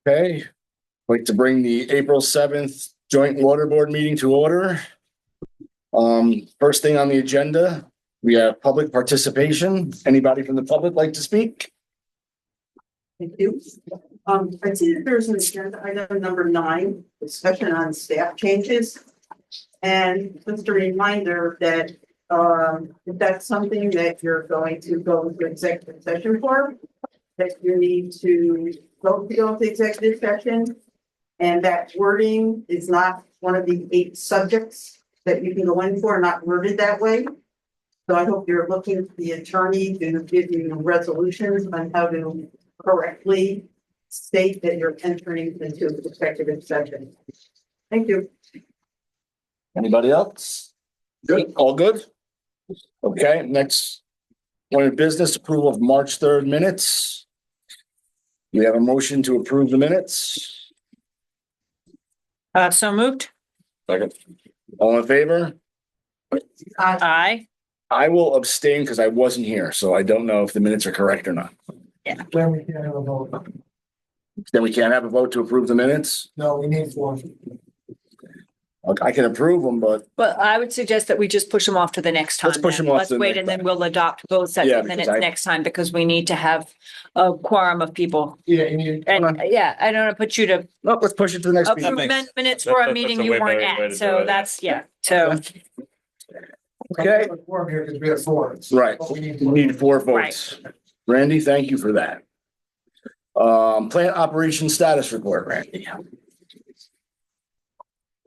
Okay, I'd like to bring the April 7th joint water board meeting to order. First thing on the agenda, we have public participation. Anybody from the public like to speak? Thank you. I see that there's an agenda item number 9, discussion on staff changes. And just a reminder that if that's something that you're going to go into executive session for, that you need to go to executive session. And that wording is not one of the 8 subjects that you can go in for, not worded that way. So I hope you're looking for the attorney to give you resolutions on how to correctly state that you're entering into executive session. Thank you. Anybody else? Good, all good? Okay, next one of business, approval of March 3rd minutes. We have a motion to approve the minutes. So moved. Second. All in favor? Aye. I will abstain because I wasn't here, so I don't know if the minutes are correct or not. Then we can't have a vote. Then we can't have a vote to approve the minutes? No, we need 4. I can approve them, but Well, I would suggest that we just push them off to the next time. Let's push then. them off Let's to the wait next and then time. we'll adopt both sets Yeah, of because minutes I- next time because we need to have a quorum of people. Yeah, you need. And yeah, I don't want to put you to no, let's push it to the next approve meeting. minutes for a that's meeting a you way weren't better way at. to So do it. that's, yeah, so. Okay. Form here because we have 4. Right, But we need we need 4 votes. Randy, thank you for that. Plant operation status report, Randy.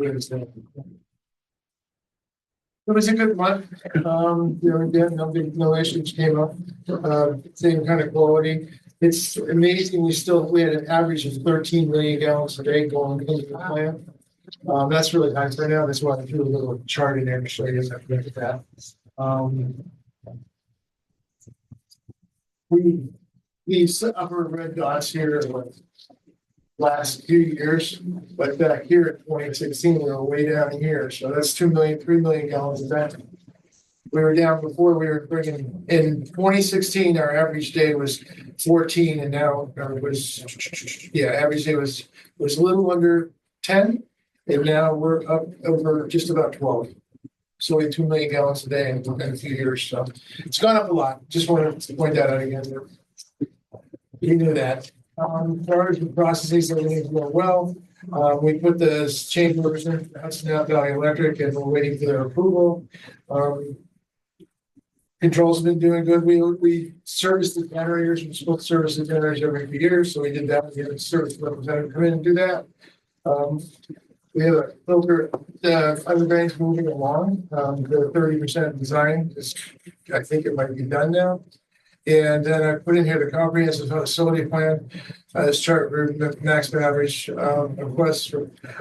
It was a good month. Again, no issues came up. Same kind of quality. It's amazing. We had an average of 13 million gallons a day going into the plant. That's really high for now. That's why I threw a little chart in there to show you that. These upper red dots here are what last few years, but back here in 2016, we were way down here. So that's 3 million gallons a day. We were down before. We were bringing in 2016. Our average day was 14, and now it was average day was a little under 10, and now we're up over just about 12. So we had 2 million gallons a day in a few years. So it's gone up a lot. Just wanted to point that out again. You knew that. As far as the processes, everything's going well. We put the change orders in for Hudson Valley Electric and we're waiting for their approval. Controls have been doing good. We service the generators. We're supposed to service the generators every few years. So we did that. We had a service representative come in and do that. We have a filter, underground's moving along. The 30% design is, I think it might be done now. And then I put in here the comprehensive facility plan, this chart for the maximum average requests.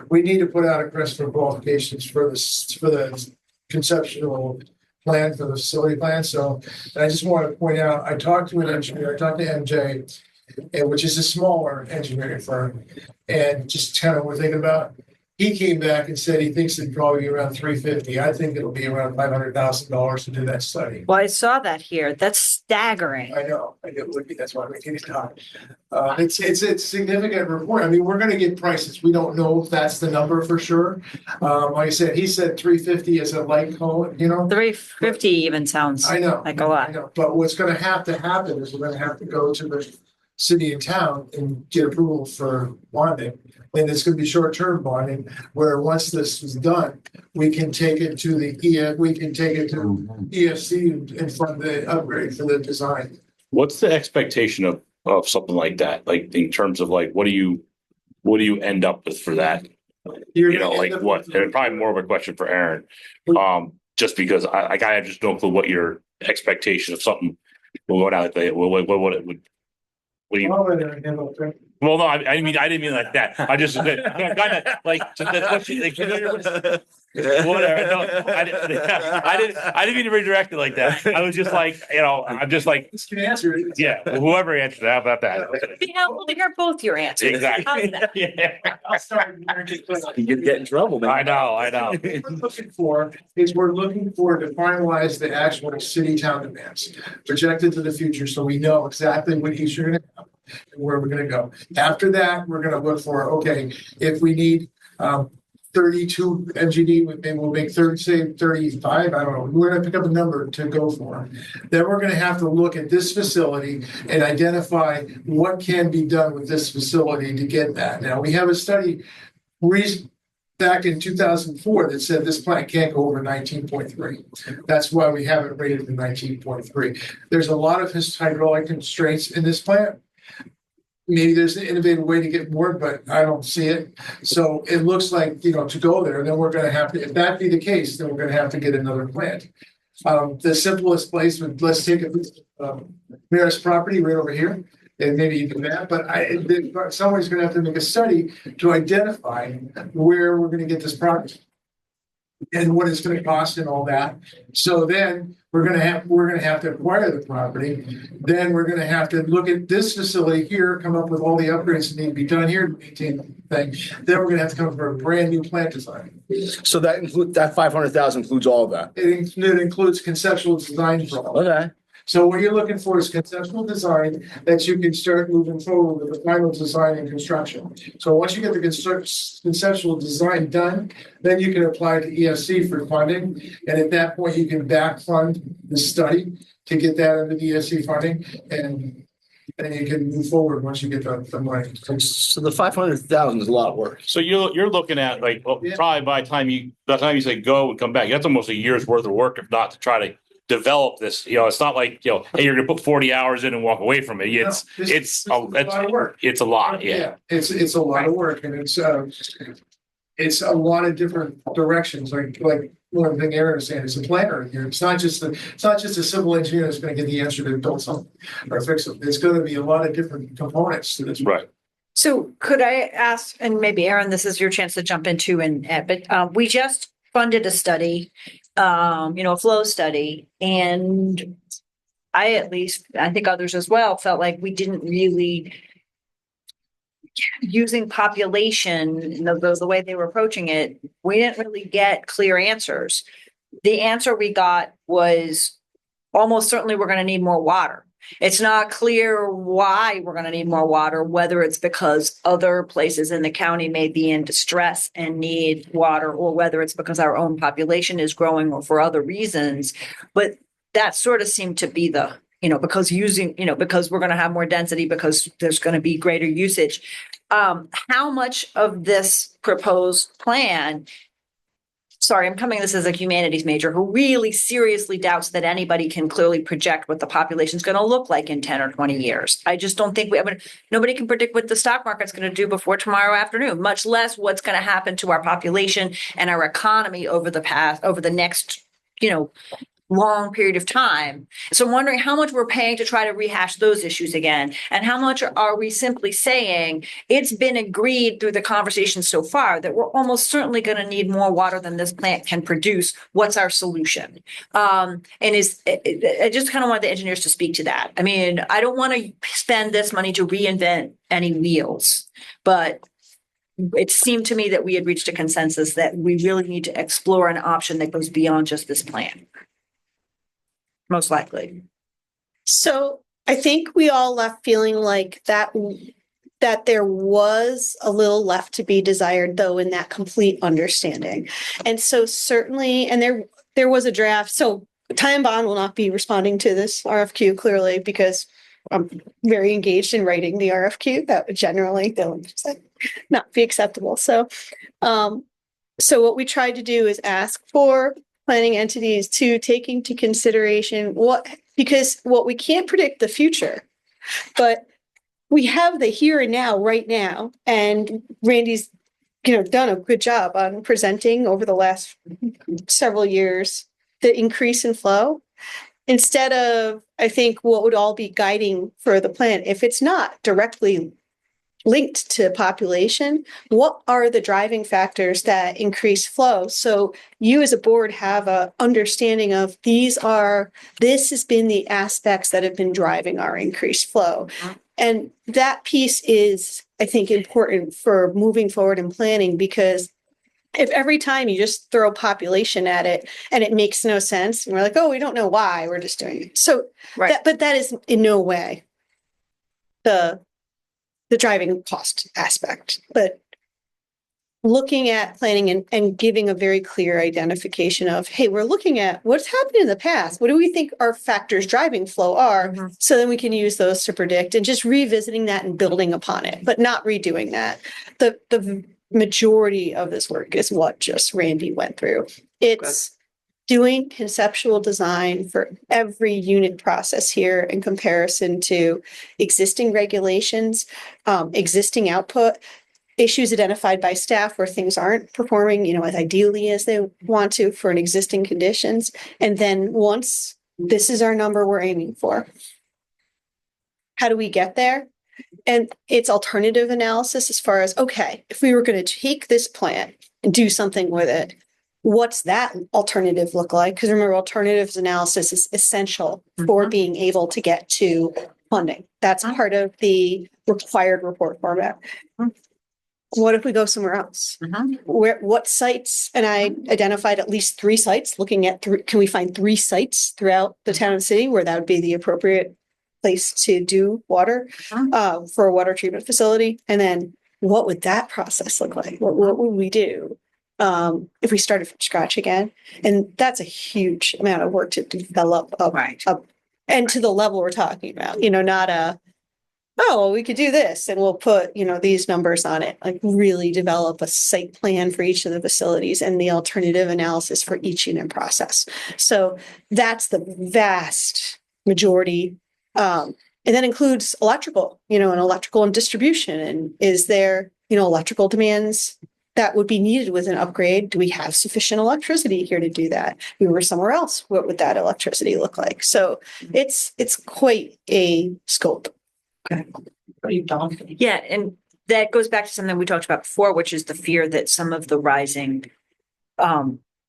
We need to put out a request for qualifications for the conceptual plan for the facility plan. So I just want to point out, I talked to an engineer, I talked to MJ, which is a smaller engineering firm, and just kind of we're thinking about. He came back and said he thinks it'd probably be around $350,000. I think it'll be around $500,000 to do that study. Well, I saw that here. That's staggering. I know, it would be, that's why we need to talk. It's a significant report. I mean, we're gonna get prices. We don't know if that's the number for sure. Like I said, he said 350 as a light code, 350 even sounds I know. like a lot. I know. But what's gonna have to happen is we're gonna have to go to the city and town and get approval for bonding. And it's gonna be short-term bonding, where once this is done, we can take it to EFC and fund the upgrade for the design. What's the expectation of something like that? Like in terms of like, what do you end up with for that? You're You know, gonna like end up what? with- And probably more of a question for Aaron. Just because I have just no clue what your expectation of something will go down like that. What it would. What do you? I'll let Aaron handle it. Well, no, I didn't mean like that. I just kind of like that's what you like. Whatever. No, I didn't mean to redirect it like that. I was just like, I'm just like, This can answer it. yeah. Whoever answered, how about that? It'd be helpful to hear both your answers. Exactly. How's that? Yeah. I'll start. You could get in trouble, man. I know. What we're looking for is we're looking for to finalize the actual city town demands projected to the future, so we know exactly what each you're gonna have. where we're gonna go. After that, we're gonna look for, okay, if we need 32 MGD, maybe we'll make 30, say 35, I don't know. We're gonna pick up a number to go for. Then we're gonna have to look at this facility and identify what can be done with this facility to get that. Now, we have a study back in 2004 that said this plant can't go over 19.3. That's why we have it rated to 19.3. There's a lot of hydraulic constraints in this plant. Maybe there's an innovative way to get more, but I don't see it. So it looks like, to go there, then we're gonna have to, if that be the case, then we're gonna have to get another plant. The simplest place would, let's take a Marist property right over here, and maybe you do that, but somebody's gonna have to make a study to identify where we're gonna get this product and what it's gonna cost and all that. So then we're gonna have to acquire the property. Then we're gonna have to look at this facility here, come up with all the upgrades that need to be done here to maintain the thing. Then we're gonna have to come up with a brand new plant design. So that 500,000 includes all of that. It includes conceptual design for all. Okay. So what you're looking for is conceptual design that you can start moving forward with the final design and construction. So once you get the conceptual design done, then you can apply to ESC for funding. And at that point, you can back fund the study to get that under the ESC funding. And then you can move forward once you get the money. So the 500,000 is a lot of work. So you're looking at like, probably by the time you say go and come back, that's almost a year's worth of work, if not to try to develop this. It's not like, hey, you're gonna put 40 hours in and walk away from it. It's a lot of work. It's a lot. Yeah. It's a lot of work, and it's a lot of different directions. Like one thing Aaron was saying, it's a planner here. It's not just a civil engineer that's going to get the answer to build something or fix it. It's going to be a lot of different components to this. Right. So could I ask, and maybe Aaron, this is your chance to jump into, but we just funded a study, a flow study, and I think others as well, felt like we didn't really, using population, the way they were approaching it, we didn't really get clear answers. The answer we got was almost certainly we're going to need more water. It's not clear why we're going to need more water, whether it's because other places in the county may be in distress and need water, or whether it's because our own population is growing or for other reasons. But that sort of seemed to be because we're going to have more density, because there's going to be greater usage. How much of this proposed plan, sorry, I'm coming this as a humanities major who really seriously doubts that anybody can clearly project what the population is going to look like in 10 or 20 years. I just don't think nobody can predict what the stock market's going to do before tomorrow afternoon, much less what's going to happen to our population and our economy over the next, long period of time. So I'm wondering how much we're paying to try to rehash those issues again, and how much are we simply saying it's been agreed through the conversation so far that we're almost certainly going to need more water than this plant can produce. What's our solution? I just kind of want the engineers to speak to that. I mean, I don't want to spend this money to reinvent any wheels, but it seemed to me that we had reached a consensus that we really need to explore an option that goes beyond just this plan. Most likely. So I think we all left feeling like that there was a little left to be desired, though, in that complete understanding. And so certainly, and there was a draft. So Ty and Bond will not be responding to this RFQ clearly, because I'm very engaged in writing the RFQ. That would generally not be acceptable. So what we tried to do is ask for planning entities to take into consideration because we can't predict the future, but we have the here and now, right now. And Randy's, done a good job on presenting over the last several years, the increase in flow, instead of, I think, what would all be guiding for the plan. If it's not directly linked to population, what are the driving factors that increase flow? So you as a board have a understanding of this has been the aspects that have been driving our increased flow. And that piece is, I think, important for moving forward in planning, because if every time you just throw population at it and it makes no sense, and we're like, oh, we don't know why, we're just doing it. So, right. But that is in no way the the driving cost aspect, but looking at planning and giving a very clear identification of, hey, we're looking at what's happened in the past. What do we think our factors driving flow are? Mhm. So then we can use those to predict and just revisiting that and building upon it, but not redoing that. The majority of this work is what just Randy went through. It's doing conceptual design for every unit process here in comparison to existing regulations, existing output, issues identified by staff where things aren't performing, as ideally as they want to for an existing conditions. And then once this is our number we're aiming for, how do we get there? And it's alternative analysis as far as, okay, if we were going to take this plan and do something with it, what's that alternative look like? Because remember, alternatives analysis is essential for being able to get to funding. That's part of the required report format. What if we go somewhere else? What sites? And I identified at least 3 sites, looking at can we find 3 sites throughout the town and city where that would be the appropriate place to do water for a water treatment facility? And then what would that process look like? What would we do if we started from scratch again? And that's a huge amount of work to develop and to the level we're talking about, not we could do this and we'll put, these numbers on it, like really develop a site plan for each of the facilities and the alternative analysis for each unit process. So that's the vast majority. And that includes electrical, and electrical and distribution. And is there, electrical demands that would be needed with an upgrade? Do we have sufficient electricity here to do that? If we were somewhere else, what would that electricity look like? So it's quite a scope. Pretty daunting. Yeah, and that goes back to something we talked about before, which is the fear that some of the rising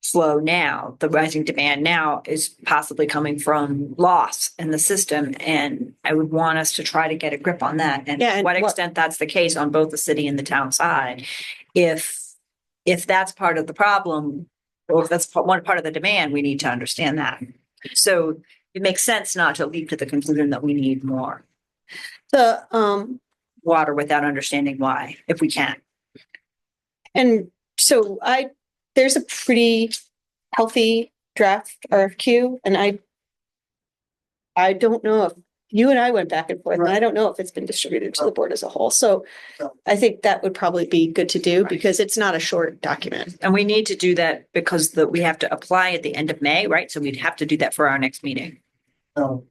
flow now, the rising demand now is possibly coming from loss in the system. And I would want us to try to get a grip on that. And Yeah, to and what extent that's the case on both the city and the town side. If that's part of the problem, or if that's one part of the demand, we need to understand that. So it makes sense not to leap to the conclusion that we need more The water without understanding why, if we can. And so there's a pretty healthy draft RFQ, and I don't know if you and I went back and forth, and I don't know if it's been distributed to the board as a whole. So I think that would probably be good to do because it's not a short document. And we need to do that because we have to apply at the end of May, right? So we'd have to do that for our next meeting. No.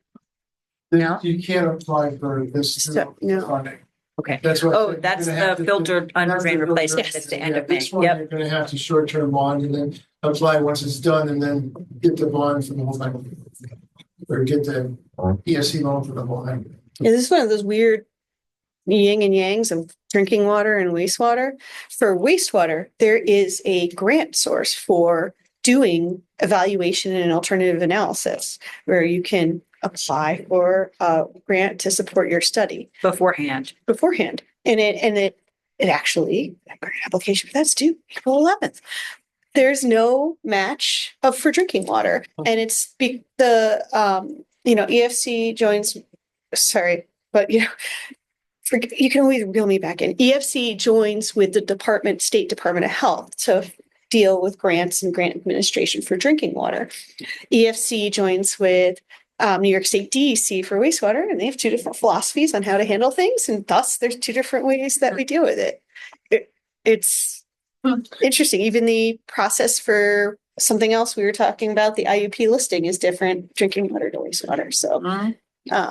No? You can't apply for this No. funding. Okay. That's what. Oh, that's the filtered undrained replacement. That's the end of May. This one, Yep. you're gonna have to short-term bond and then apply once it's done and then get the bond for the whole thing. Or get the ESC loan for the whole thing. Yeah, this is one of those weird yin and yangs of drinking water and wastewater. For wastewater, there is a grant source for doing evaluation and alternative analysis where you can apply for a grant to support your study Beforehand. beforehand. And it actually, a grant application for that's due April 11th. There's no match for drinking water. And it's EFC joins, sorry, but you can always reel me back in. EFC joins with the State Department of Health to deal with grants and grant administration for drinking water. EFC joins with New York State DEC for wastewater, and they have 2 different philosophies on how to handle things. And thus there's 2 different ways that we deal with it. It's interesting. Even the process for something else we were talking about, the IUP listing is different, drinking water to wastewater. So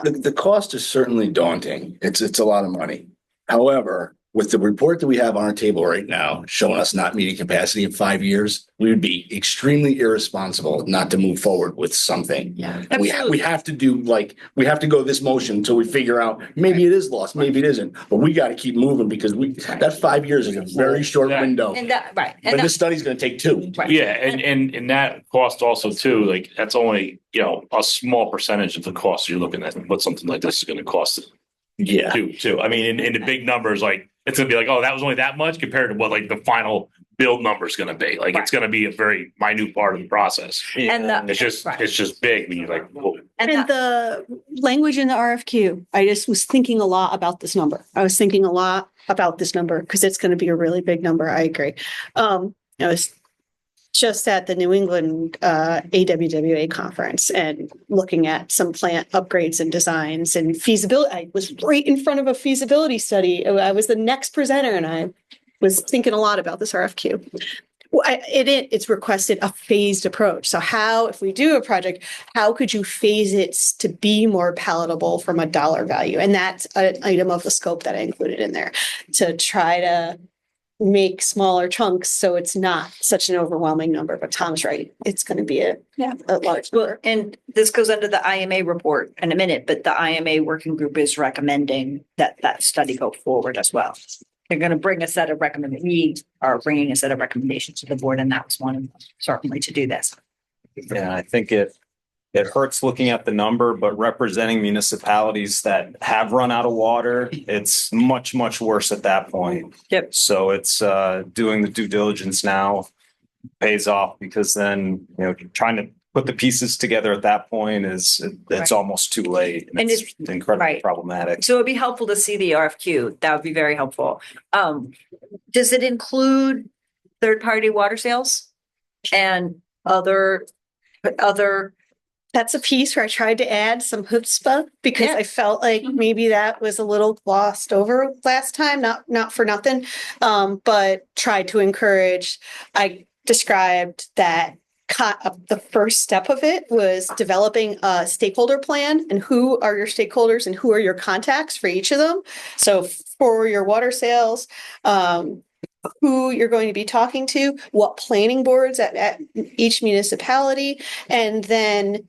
The cost is certainly daunting. It's a lot of money. However, with the report that we have on our table right now, showing us not meeting capacity in 5 years, we would be extremely irresponsible not to move forward with something. Yeah. And we have to we have to go this motion until we figure out, maybe it is lost, maybe it isn't, but we got to keep moving because that 5 years is a very short Yeah. window. And that, right. But And this study's going to take 2. Right. Yeah, and that cost also too, like that's only, a small percentage of the cost you're looking at what something like this is gonna cost Yeah. too. I mean, in the big numbers, like it's gonna be like, oh, that was only that much compared to what like the final build number is gonna be. Like, it's gonna be a very minute part of the process. And the- It's just big when you're like, whoa. And And the language in the RFQ, I just was thinking a lot about this number. I was thinking a lot about this number because it's going to be a really big number. I agree. I was just at the New England AWWA conference and looking at some plant upgrades and designs and feasibility. I was right in front of a feasibility study. I was the next presenter and I was thinking a lot about this RFQ. Well, it's requested a phased approach. So how, if we do a project, how could you phase it to be more palatable from a dollar value? And that's an item of the scope that I included in there to try to make smaller chunks so it's not such an overwhelming number. But Tom's right. It's going to be a large well, number. and this goes under the IMA report in a minute, but the IMA working group is recommending that study go forward as well. They're going to bring a set of recommendations. We are bringing a set of recommendations to the board, and that was one of them, certainly to do this. Yeah, I think it hurts looking at the number, but representing municipalities that have run out of water, it's much, much worse at that point. Yep. So it's doing the due diligence now pays off because then, trying to put the pieces together at that point it's Right. almost too late. And It's incredibly right. problematic. So it'd be helpful to see the RFQ. That would be very helpful. Does it include third-party water sales and other? That's a piece where I tried to add some chutzpah because Yeah. I felt like maybe that was a little glossed over last time, not for nothing. But tried to encourage, I described that the first step of it was developing a stakeholder plan and who are your stakeholders and who are your contacts for each of them. So for your water sales, who you're going to be talking to, what planning boards at each municipality, and then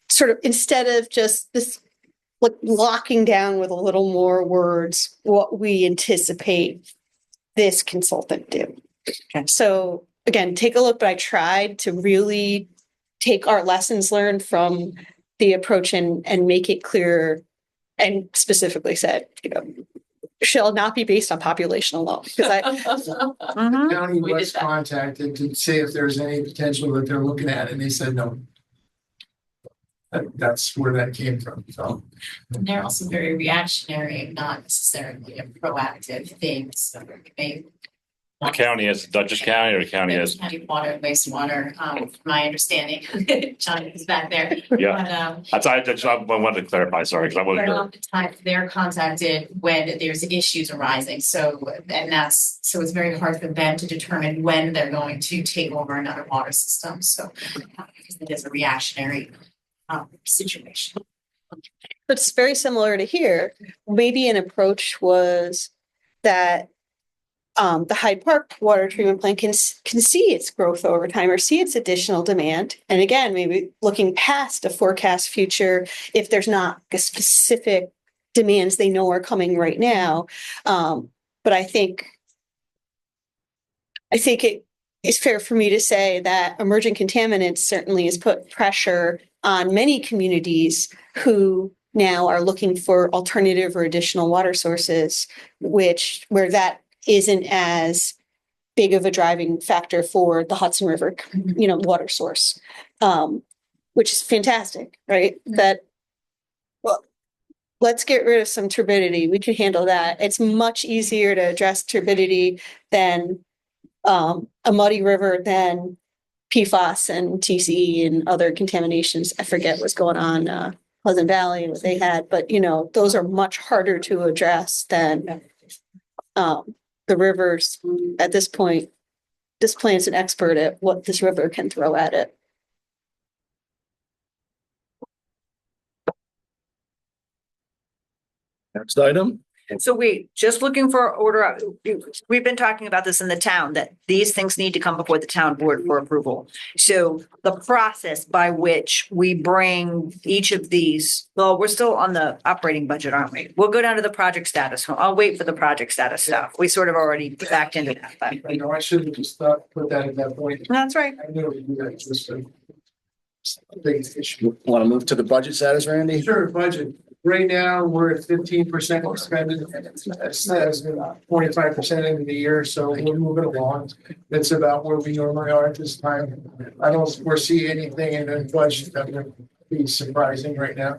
sort of instead of just this like locking down with a little more words, what we anticipate this consultant do. Okay. So again, take a look, but I tried to really take our lessons learned from the approach and make it clear and specifically said, shall not be based on population alone. Because Mhm. County We did was that. contacted to see if there's any potential that they're looking at, and they said no. That's where that came from, so. And they're also very reactionary and not necessarily a proactive thing, so they. The county has, Dutchess County or the county has, County water and wastewater, from my understanding, John is back there. yeah. But, I wanted to clarify, sorry, because I wasn't but sure. oftentimes they're contacted when there's issues arising, so, so it's very hard for them to determine when they're going to take over another water system, so. Because it is a reactionary, situation. But it's very similar to here. Maybe an approach was that the Hyde Park water treatment plant can see its growth over time or see its additional demand. And again, maybe looking past a forecast future, if there's not a specific demands they know are coming right now. But I think it is fair for me to say that emerging contaminants certainly has put pressure on many communities who now are looking for alternative or additional water sources, where that isn't as big of a driving factor for the Hudson River, water source, which is fantastic, right? Well, let's get rid of some turbidity. We can handle that. It's much easier to address turbidity than a muddy river than PFAS and TCE and other contaminations. I forget what's going on, Pleasant Valley, what they had, but those are much harder to address than the rivers. At this point, this plant's an expert at what this river can throw at it. Next item. So just looking for order, we've been talking about this in the town, that these things need to come before the town board for approval. So the process by which we bring each of these, well, we're still on the operating budget, aren't we? We'll go down to the project status. I'll wait for the project status stuff. We sort of already backed into that. but- I should have just put that at that point. That's right. I knew we do that, just a big issue. Want to move to the budget status, Randy? Sure, budget. right now, we're at 15% expended. That's 25% into the year, so we're moving along. That's about where we normally are at this time. I don't foresee anything in the budget that would be surprising right now.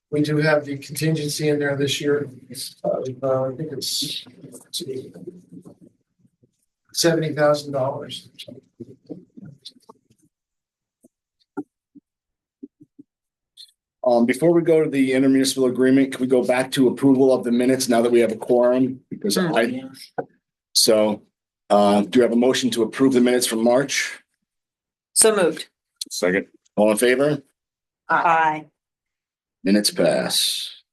We do have the contingency in there this year. I think it's $70,000. Before we go to the intermunicipal agreement, can we go back to approval of the minutes now that we have a quorum? Because do you have a motion to approve the minutes from March? So moved. Second. All in favor? Aye. Minutes pass.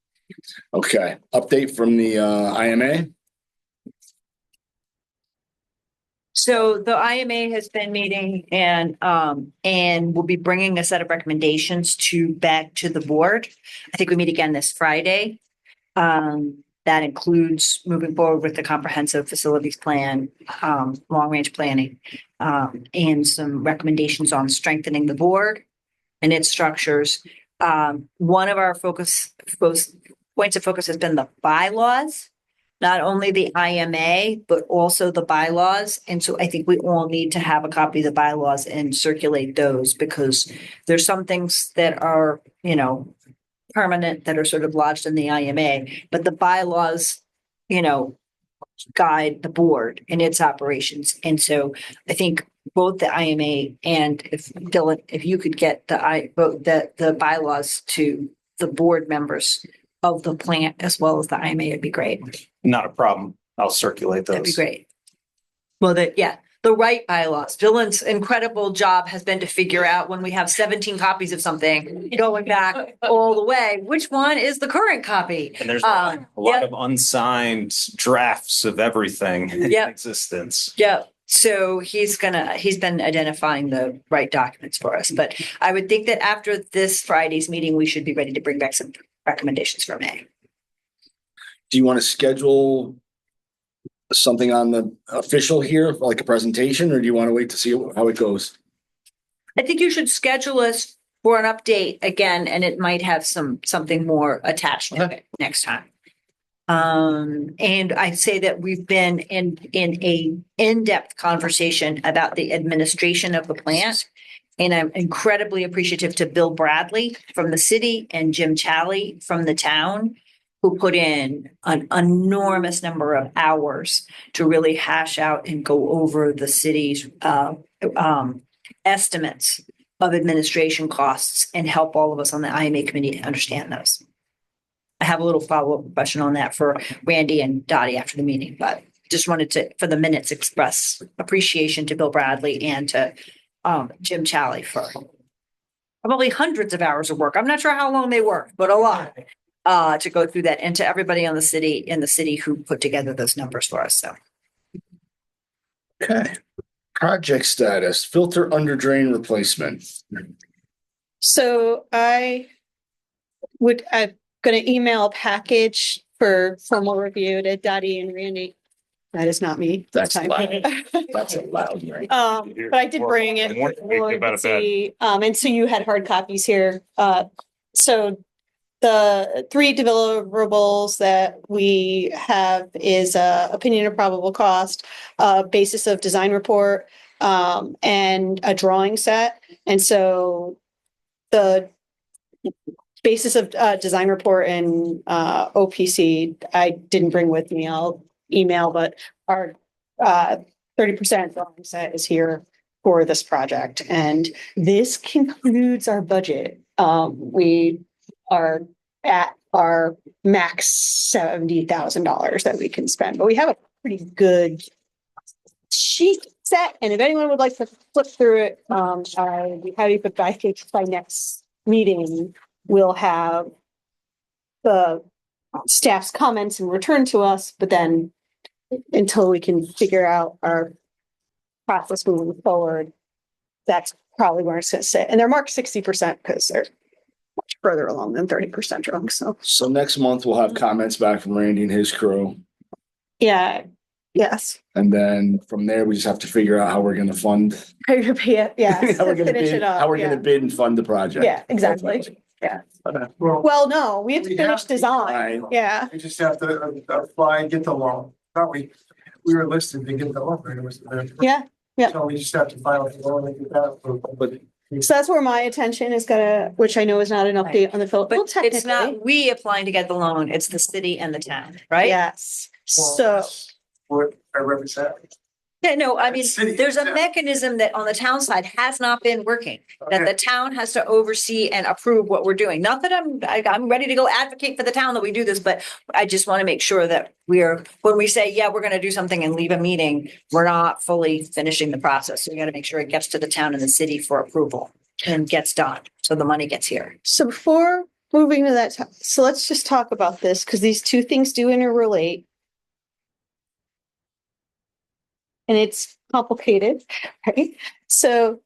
Okay, update from the IMA. So the IMA has been meeting and will be bringing a set of recommendations back to the board. I think we meet again this Friday. That includes moving forward with the comprehensive facilities plan, long-range planning, and some recommendations on strengthening the board and its structures. One of our points of focus has been the bylaws. Not only the IMA, but also the bylaws. And so I think we all need to have a copy of the bylaws and circulate those because there's some things that are, permanent that are sort of lodged in the IMA, but the bylaws, guide the board in its operations. And so I think both the IMA and if Dylan, if you could get the bylaws to the board members of the plant as well as the IMA, it'd be great. Not a problem. I'll circulate those. That'd be great. Well, the right bylaws. Dylan's incredible job has been to figure out when we have 17 copies of something, going back all the way, which one is the current copy? And there's a lot of unsigned drafts of everything in Yep. existence. Yeah. So he's been identifying the right documents for us. But I would think that after this Friday's meeting, we should be ready to bring back some recommendations for May. Do you want to schedule something on the official here, like a presentation, or do you want to wait to see how it goes? I think you should schedule us for an update again, and it might have something more attached to it next time. And I'd say that we've been in a in-depth conversation about the administration of the plant. And I'm incredibly appreciative to Bill Bradley from the city and Jim Challey from the town, who put in an enormous number of hours to really hash out and go over the city's estimates of administration costs and help all of us on the IMA committee to understand those. I have a little follow-up question on that for Randy and Dottie after the meeting, but just wanted to, for the minutes, express appreciation to Bill Bradley and to Jim Challey for probably hundreds of hours of work. I'm not sure how long they worked, but a lot. To go through that, and to everybody in the city who put together those numbers for us. So, Okay. Project status, filter under drain replacement. So I'm gonna email a package for formal review to Dottie and Randy. That is not me. this That's time. loud. That's loud, right? But I did bring it. More everyone about could it, see. And so you had hard copies here. So the 3 deliverables that we have is opinion of probable cost, basis of design report, and a drawing set. And so the basis of design report and OPC, I didn't bring with me. I'll email, but our 30% drawing set is here for this project. And this concludes our budget. We are at our max $70,000 that we can spend, but we have a pretty good sheet set. And if anyone would like to flip through it, I'd be happy, but I think by next meeting, we'll have the staff's comments and return to us, but then until we can figure out our process moving forward, that's probably where it's gonna sit. And they're marked 60% because they're much further along than 30% drunk. So next month we'll have comments back from Randy and his crew. Yeah. Yes. And then from there, we just have to figure out how we're going to fund. Yeah. How we're going to Finish bid, it up. how we're going to bid and fund the project. Yeah, exactly. Well, no, we have to We finish have to, design. right. Yeah, we just have to apply and get the loan. Thought we were listed to get the loan. Right? It was yeah. Yeah. So we just have to file the loan and get that approved. But So that's where my attention is gonna, which I know is not an update on the Philip. Well, But it's technically, not we applying to get the loan, it's the city and the town, right? yes. Well, So, that's what I represent. Yeah, no, I mean, City, there's a yeah. mechanism that on the town side has not been working. That Okay. the town has to oversee and approve what we're doing. Not that I'm ready to go advocate for the town that we do this, but I just want to make sure that when we say, yeah, we're going to do something and leave a meeting, we're not fully finishing the process. So we got to make sure it gets to the town and the city for approval and gets done. So the money gets here. so before moving to that, so let's just talk about this because these two things do interrelate. And it's complicated, right? So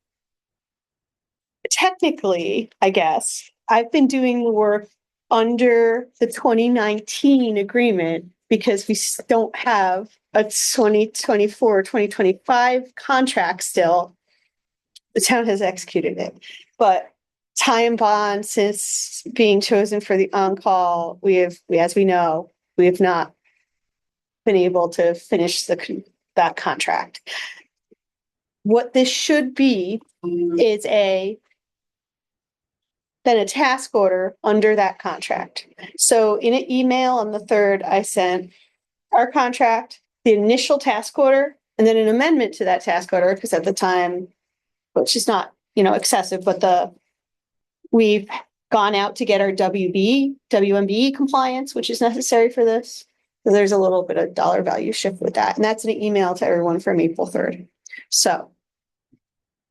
technically, I guess, I've been doing the work under the 2019 agreement because we don't have a 2024, 2025 contract still. The town has executed it, but Ty and Bond, since being chosen for the on-call, as we know, we have not been able to finish that contract. What this should be is then a task order under that contract. So in an email on the 3rd, I sent our contract, the initial task order, and then an amendment to that task order, because at the time, which is not, excessive, but we've gone out to get our WMBE compliance, which is necessary for this. So there's a little bit of dollar value shift with that. And that's an email to everyone from April 3rd. So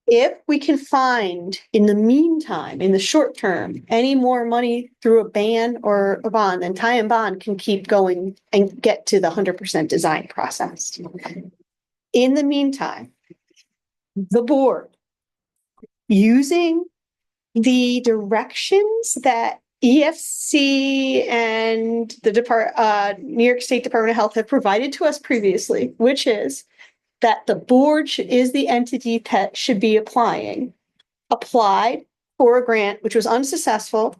if we can find in the meantime, in the short term, any more money through a ban or a bond, then Ty and Bond can keep going and get to the 100% design process. In the meantime, the board, using the directions that EFC and the New York State Department of Health have provided to us previously, which is that the board is the entity that should be applied for a grant, which was unsuccessful,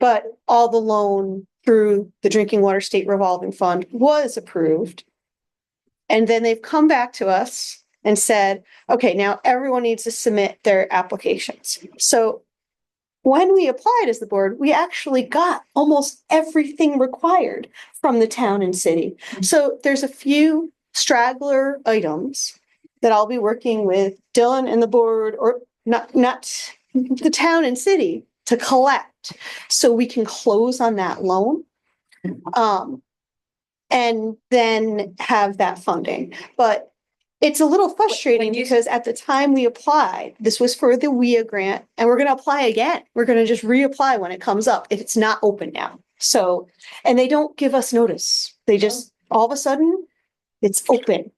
but all the loan through the Drinking Water State Revolving Fund was approved. And then they've come back to us and said, okay, now everyone needs to submit their applications. So when we applied as the board, we actually got almost everything required from the town and city. So there's a few straggler items that I'll be working with Dylan and the board, or not the town and city, to collect so we can close on that loan. And then have that funding. But it's a little frustrating because at the time we applied, this was for the WIA grant, and we're going to apply again. We're going to just reapply when it comes up if it's not open now. So, and they don't give us notice. They just, all of a sudden, it's open,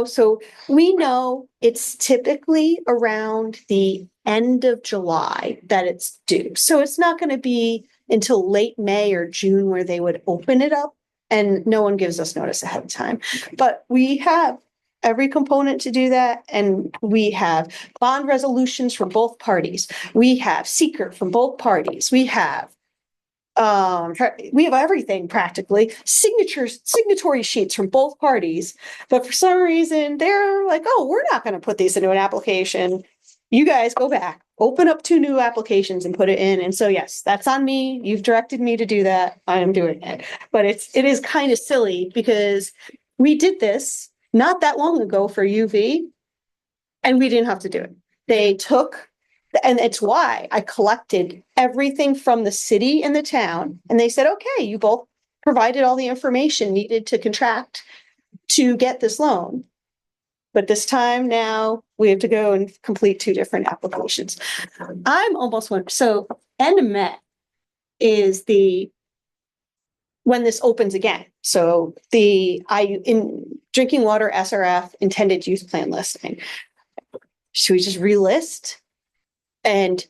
so we know it's typically around the end of July that it's due. So it's not going to be until late May or June where they would open it up, and no one gives us notice ahead of time. But we have every component to do that. And we have bond resolutions from both parties. We have secret from both parties. We have everything practically, signatory sheets from both parties. But for some reason, they're like, oh, we're not going to put these into an application. You guys go back, open up 2 new applications and put it in. And so, yes, that's on me. You've directed me to do that. I am doing it. But it is kind of silly because we did this not that long ago for UV, and we didn't have to do it. They took, and it's why I collected everything from the city and the town, and they said, okay, you both provided all the information needed to contract to get this loan. But this time now we have to go and complete 2 different applications. I'm almost so end of May is when this opens again. So in drinking water SRF intended use plan listing. Should we just relist? And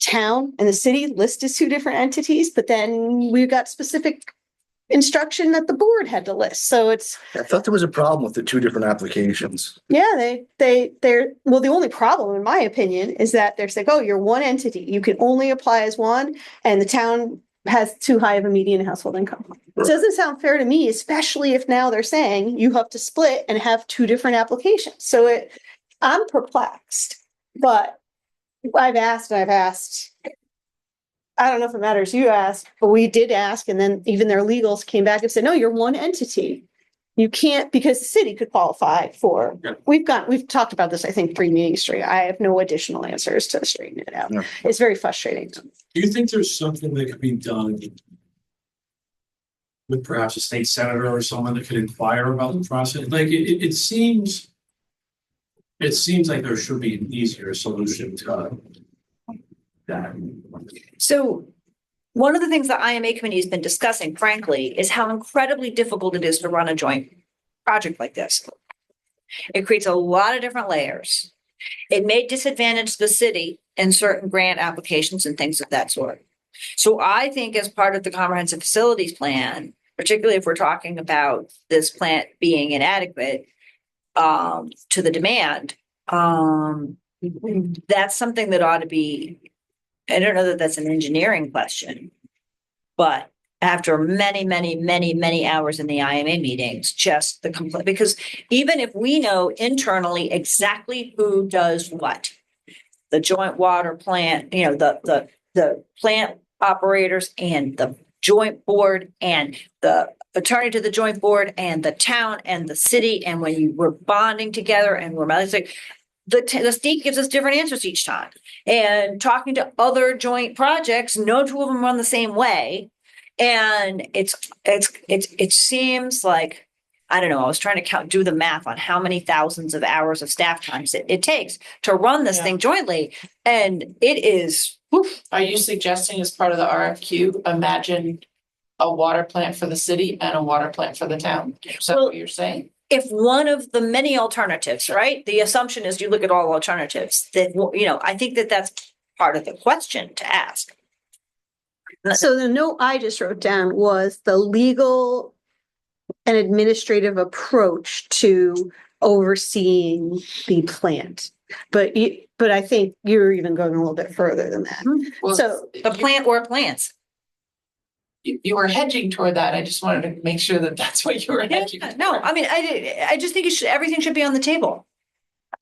town and the city list as 2 different entities, but then we've got specific instruction that the board had to list. So it's, I thought there was a problem with the two different applications. yeah, well, the only problem, in my opinion, is that they're saying, oh, you're one entity. You can only apply as one, and the town has too high of a median household income. It doesn't sound fair to me, especially if now they're saying you have to split and have two different applications. So I'm perplexed, but I've asked. I don't know if it matters, you asked, but we did ask, and then even their legals came back and said, no, you're one entity. You can't, because the city could qualify for, we've talked about this, I think, 3 meetings straight. I have no additional answers to straighten it out. Yeah. It's very frustrating. Do you think there's something that could be done with perhaps a state senator or someone that could inquire about the process? Like, it seems like there should be an easier solution to that. So one of the things the IMA committee has been discussing, frankly, is how incredibly difficult it is to run a joint project like this. It creates a lot of different layers. It may disadvantage the city in certain grant applications and things of that sort. So I think as part of the comprehensive facilities plan, particularly if we're talking about this plant being inadequate to the demand, that's something that ought to be, I don't know that that's an engineering question, but after many hours in the IMA meetings, just the complete, because even if we know internally exactly who does what, the joint water plant, the plant operators and the joint board and the attorney to the joint board and the town and the city, and when you were bonding together and we're the state gives us different answers each time. And talking to other joint projects, no two of them run the same way. And it seems like, I don't know, I was trying to do the math on how many thousands of hours of staff times it takes to run this thing jointly. And it is, woof. Are you suggesting as part of the RFQ, imagine a water plant for the city and a water plant for the town? Is that what you're saying? If one of the many alternatives, right? The assumption is you look at all alternatives that, I think that that's part of the question to ask. So the note I just wrote down was the legal and administrative approach to overseeing the plant. But I think you're even going a little bit further than that. Well, So The plant or plants. you were hedging toward that. I just wanted to make sure that that's what you were hedging. No, I mean, I just think everything should be on the table.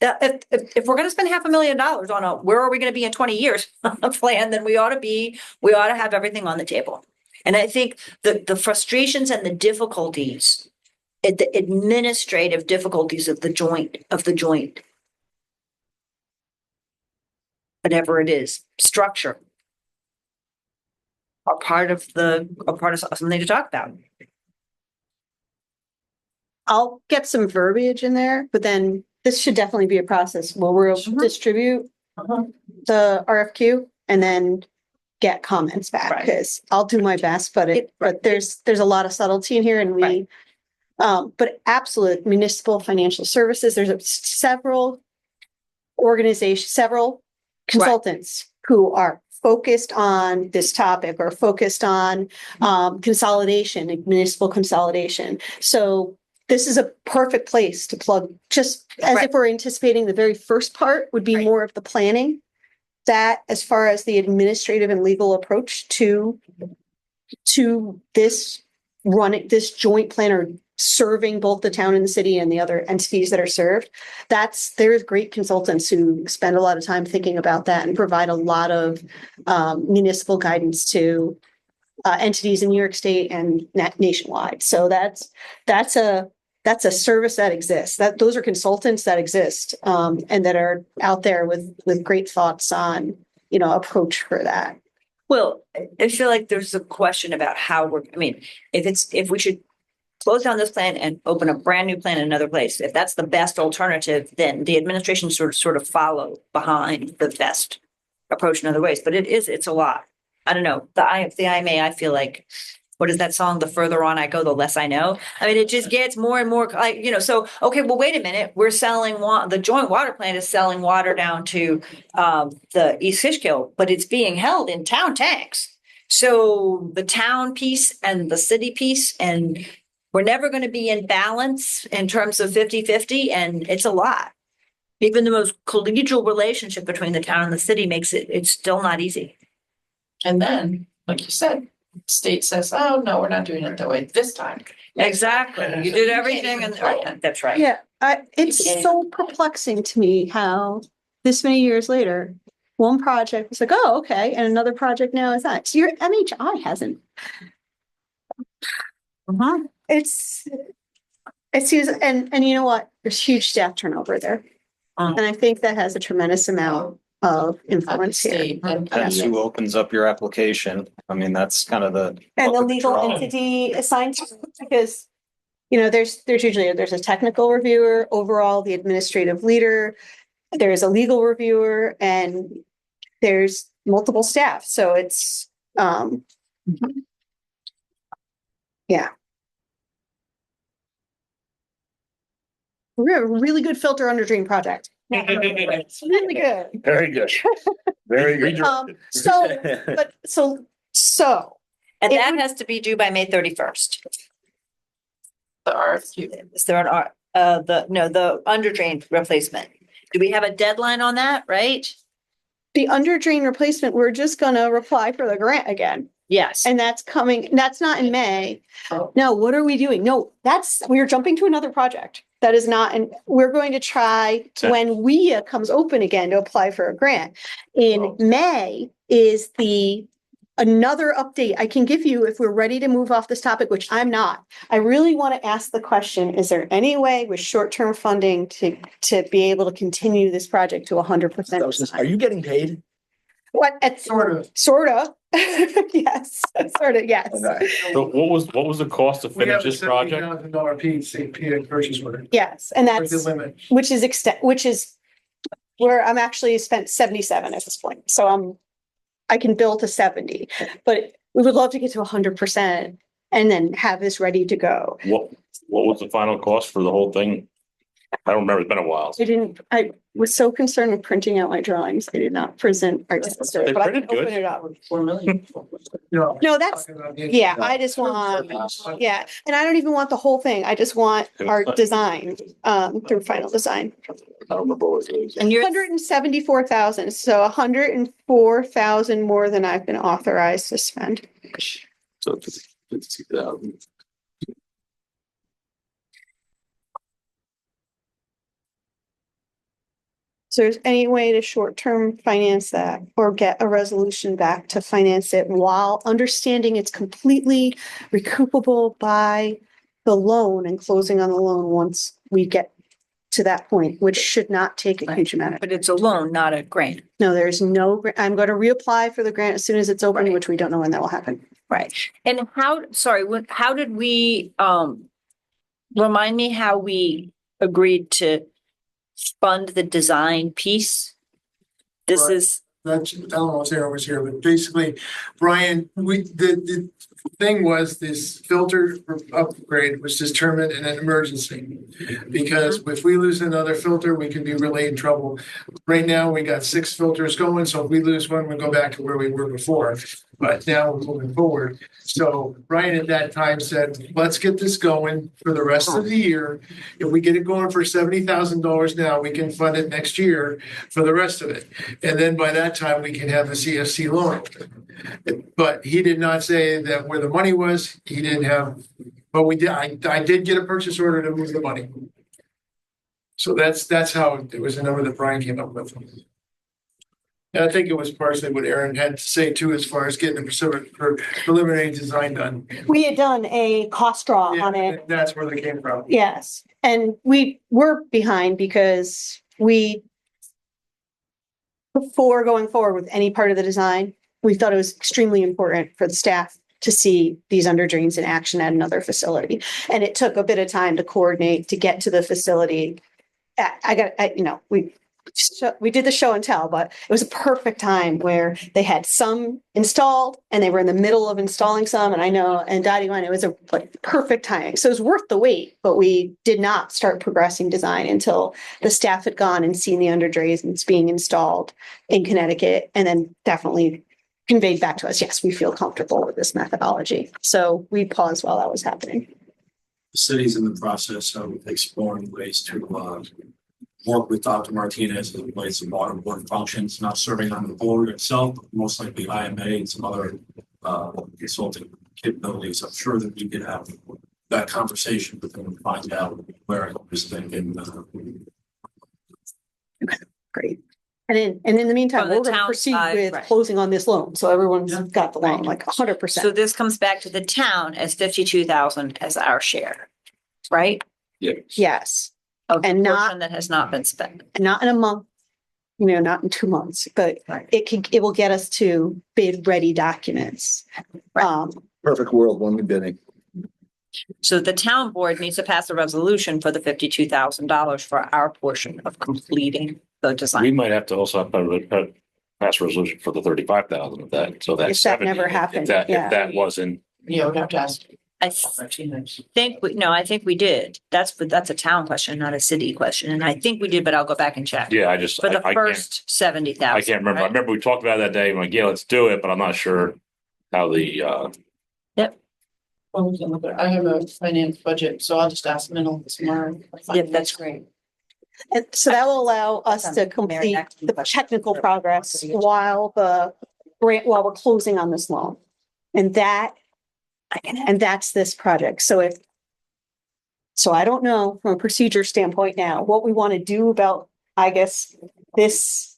If we're going to spend $500,000 on where are we going to be in 20 years plan, then we ought to have everything on the table. And I think the frustrations and the difficulties, the administrative difficulties of the joint, whatever it is, structure, are part of something to talk about. I'll get some verbiage in there, but then this should definitely be a process where we'll distribute the RFQ and then get comments back, Right. because I'll do my best, but there's a lot of subtlety in here, and Right. but absolute municipal financial services, there's several organizations, several consultants who are focused on this topic or focused on consolidation, municipal consolidation. So this is a perfect place to plug, just as if we're anticipating the very first part would be more of the planning. That, as far as the administrative and legal approach to this joint plan, or serving both the town and the city and the other entities that are served, there's great consultants who spend a lot of time thinking about that and provide a lot of municipal guidance to entities in New York State and nationwide. So that's a service that exists. Those are consultants that exist and that are out there with great thoughts on, approach for that. Well, I feel like there's a question about if we should close down this plan and open a brand new plan in another place, if that's the best alternative, then the administration sort of follow behind the best approach in other ways. But it's a lot. I don't know. The IMA, I feel like, what is that song? The further on I go, the less I know. I mean, it just gets more and more so, okay, well, wait a minute. We're selling the joint water plant is selling water down to the East Fishkill, but it's being held in town tanks. So the town piece and the city piece, and we're never going to be in balance in terms of 50-50, and it's a lot. Even the most collegial relationship between the town and the city it's still not easy. And then, like you said, state says, oh, no, we're not doing it that way this time. Exactly. You did everything and that's right. Yeah, it's Yeah. so perplexing to me how this many years later, one project was like, oh, okay, and another project now is that. So your MHI hasn't. It's used, and you know what? There's huge staff turnover there. And I think that has a tremendous amount of influence here. State and- That's who opens up your application. I mean, that's kind of the. And the what legal draw. entity assigned to it, because, you know, there's usually, there's a technical reviewer, overall the administrative leader, there's a legal reviewer, and there's multiple staff, so it's, yeah. We have a really good filter under dream project. It's really good. Very good. Very good. So, And It that would- has to be due by May 31st. The RFQ. Is there the under drain replacement? Do we have a deadline on that, right? the under drain replacement, we're just gonna apply for the grant again. Yes. And that's coming, that's not in May. Oh. No, what are we doing? No, we're jumping to another project. That is not, and we're going to try when WIA comes open again to apply for a grant. In May is another update I can give you if we're ready to move off this topic, which I'm not. I really want to ask the question, is there any way with short-term funding to be able to continue this project to 100%? Are you getting paid? What, sort of. Yes, sort of, yes. Okay. So what was the cost to We have finish a this project? $70,000 PCP purchase order. Yes, and With the that's, limit. which is where I'm actually spent 77 at this point. So I can bill to 70, but we would love to get to 100% and then have this ready to go. What was the final cost for the whole thing? I don't remember. It's been a while. I was so concerned with printing out my drawings. I did not present art history, They but I can printed good. open it up. 4 million. No, No, that's, talking about the- yeah, I just want, yeah, and I don't even want the whole thing. I just want art design, through final design. I don't remember what it is. And you're, 174,000, so 104,000 more than I've been authorized to spend. So it's 50,000. So there's any way to short-term finance that or get a resolution back to finance it while understanding it's completely recoupable by the loan and closing on the loan once we get to that point, which should not take a huge amount of. but it's a loan, not a grant. No, there's no, I'm going to reapply for the grant as soon as it's open, which we don't know when that will happen. Right. And how did we, remind me how we agreed to fund the design piece? This Right. is, That's, Alan was here, but basically, Brian, the thing was this filter upgrade was determined in an emergency. Because if we lose another filter, we can be really in trouble. Right now, we got 6 filters going, so if we lose one, we go back to where we were before. But now we're moving forward. So Brian at that time said, let's get this going for the rest of the year. If we get it going for $70,000 now, we can fund it next year for the rest of it. And then by that time, we can have the CFC loan. But he did not say that where the money was, he didn't have, but we did, I did get a purchase order to move the money. So that's how it was a number that Brian came up with. And I think it was partially what Aaron had to say too, as far as getting the preliminary design done. We had done a cost draw on Yeah, it. that's where they came from. Yes, and we were behind because before going forward with any part of the design, we thought it was extremely important for the staff to see these under drains in action at another facility. And it took a bit of time to coordinate to get to the facility. We did the show and tell, but it was a perfect time where they had some installed and they were in the middle of installing some. And I know, and Dottie went, it was a perfect timing. So it was worth the wait, but we did not start progressing design until the staff had gone and seen the under drains being installed in Connecticut. And then definitely conveyed back to us, yes, we feel comfortable with this methodology. So we paused while that was happening. The city's in the process of exploring ways to work with Dr. Martinez in ways of water board functions, not serving on the board itself, but most likely IMA and some other consulting capabilities. I'm sure that we could have that conversation with them and find out where I was thinking. Great. And in the meantime, From the we're gonna town proceed side, with right. closing on this loan. So everyone's Yeah. got the loan, like 100%. So this comes back to the town as 52,000 as our share, right? Yes, Of the And not- portion that has not been spent. not in a month, not in 2 months, but Right. it will get us to bid ready documents. Perfect world when we bidding. So the town board needs to pass a resolution for the $52,000 for our portion of completing the We design. might have to also pass a resolution for the 35,000 of that, so that's If that 70. never If happened, that, yeah. if that wasn't, Yeah, we'd have to ask. I think, I think we did. That's a town question, not a city question. And I think we did, but I'll go back and check. yeah, I just, For the I can't, first 70,000. I can't remember. I remember we talked about it that day. I'm like, yeah, let's do it, but I'm not sure how the, Well, we can look at it. I have a finance budget, so I'll just ask Minil tomorrow. Yep, that's great. And so that will allow us to Mary, complete next the question. technical progress while we're closing on this loan. And that's this project. So I don't know from a procedure standpoint now, what we want to do about, I guess, this,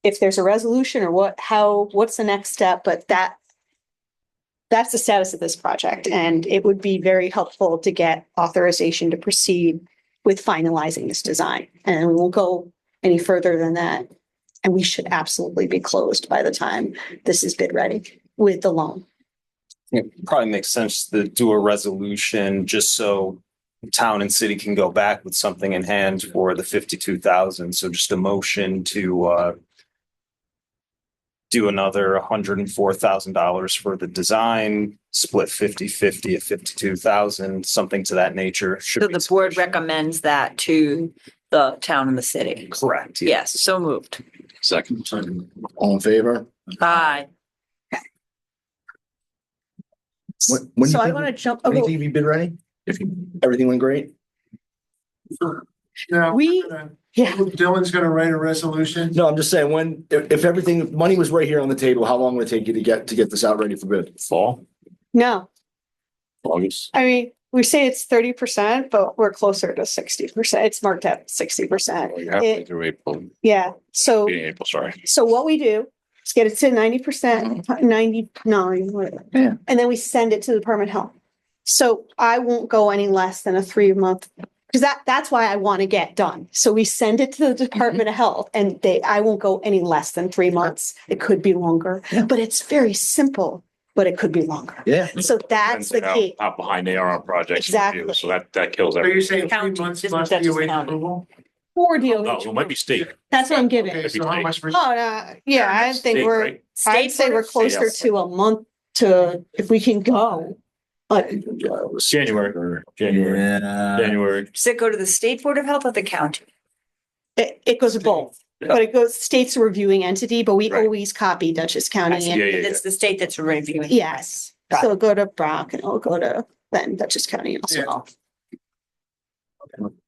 if there's a resolution or what's the next step, but that's the status of this project. And it would be very helpful to get authorization to proceed with finalizing this design. And we won't go any further than that. And we should absolutely be closed by the time this is bid ready with the loan. It probably makes sense to do a resolution just so town and city can go back with something in hand for the 52,000. So just a motion to do another $104,000 for the design, split 50-50 at 52,000, something to that nature. Should So be the board sufficient. recommends that to the town and the city. Correct. Yes, so moved. second. All in favor? Aye. When do you So I think- want to jump, When do you think you've been ready? If everything went great? Now, We- yeah. Dylan's gonna write a resolution. No, I'm just saying, if everything, money was right here on the table, how long would it take you to get this out ready for bid? Fall, No, August. I mean, we say it's 30%, but we're closer to 60%. It's marked at 60%. Well, you're halfway It- through April, Yeah, so beginning of April, sorry. what we do is get it to 90%, 99, whatever. Yeah. And then we send it to the Department of Health. So I won't go any less than a 3-month, because that's why I want to get done. So we send it to the Department of Health and I won't go any less than 3 months. It could be longer, but it's very simple, but it could be longer. Yeah. So that's Depends the on key. How behind they are on projects. Exactly. So that kills So everything. you're saying 3 County, months this is must be Dutchess awaiting County. approval? For No, DOH. it might be state. That's what I'm giving. Okay, so how much? Oh, yeah, I think State, we're, right? I'd say we're closer to a month to, if we can go. But January. January. Does it go to the state board of health or the county? it goes to both, but it goes, state's a reviewing entity, but we Right. always copy Dutchess County. Yeah, and- yeah, yeah. It's the state that's reviewing. Yes, Got so it'll go to Brock and it'll go to then Dutchess County Yeah. also.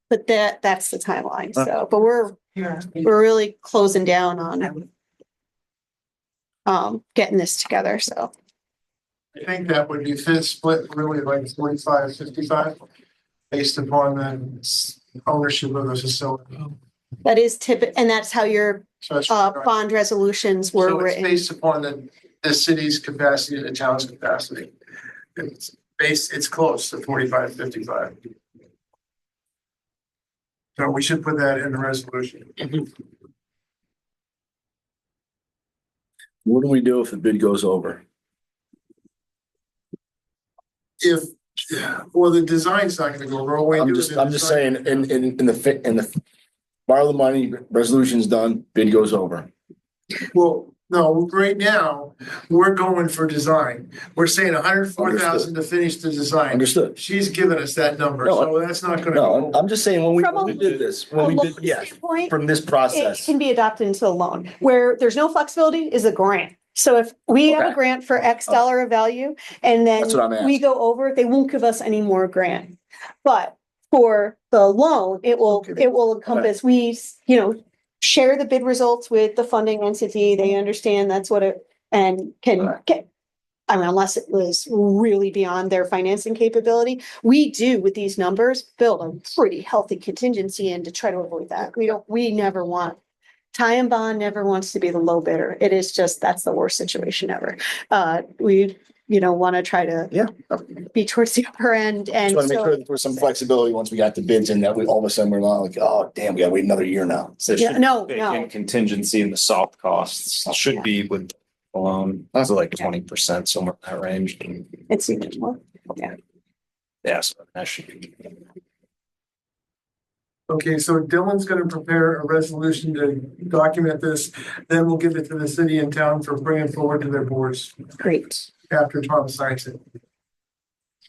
But that's the timeline, so, but we're really closing down on getting this together, so. I think that would be split really like 45-55, based upon the ownership of the facility. That is and that's how your So it's bond resolutions were so it's written. based upon the city's capacity and the town's capacity. It's close to 45-55. So we should put that in the resolution. What do we do if the bid goes over? Well, the design's not gonna go over. All we I'm do just, is I'm just design. saying, in the borrow the money, resolution's done, bid goes over. Well, no, right now, we're going for design. We're saying 104,000 to finish the design. Understood? She's given us that number, No, so that's not gonna No, go. I'm just saying, when From a- we did this, A when we did, loan yes, standpoint, from this it process. can be adopted into a loan. Where there's no flexibility is a grant. So if we have a Okay. grant for X dollar of value and then That's what I'm we asking. go over, they won't give us any more grant. But for the loan, it will encompass, share the bid results with the funding entity. They understand that's what it, and can Alright. get. I mean, unless it was really beyond their financing capability, we do with these numbers, build a pretty healthy contingency in to try to avoid that. We never want. Ty and Bond never wants to be the low bidder. It is just, that's the worst situation ever. We, want to try to Yeah. be towards the upper end Just and want to make sure so, that there was some flexibility once we got the bids in that we all of a sudden we're not like, oh, damn, we gotta wait another year now. So it Yeah, should no, bake no. in contingency in the soft costs should be with the loan, so like 20%, somewhere in that range. It's even more. Yeah, so that should be. Okay, so Dylan's gonna prepare a resolution to document this, then we'll give it to the city and town for bringing forward to their boards Great. after Tom signs it.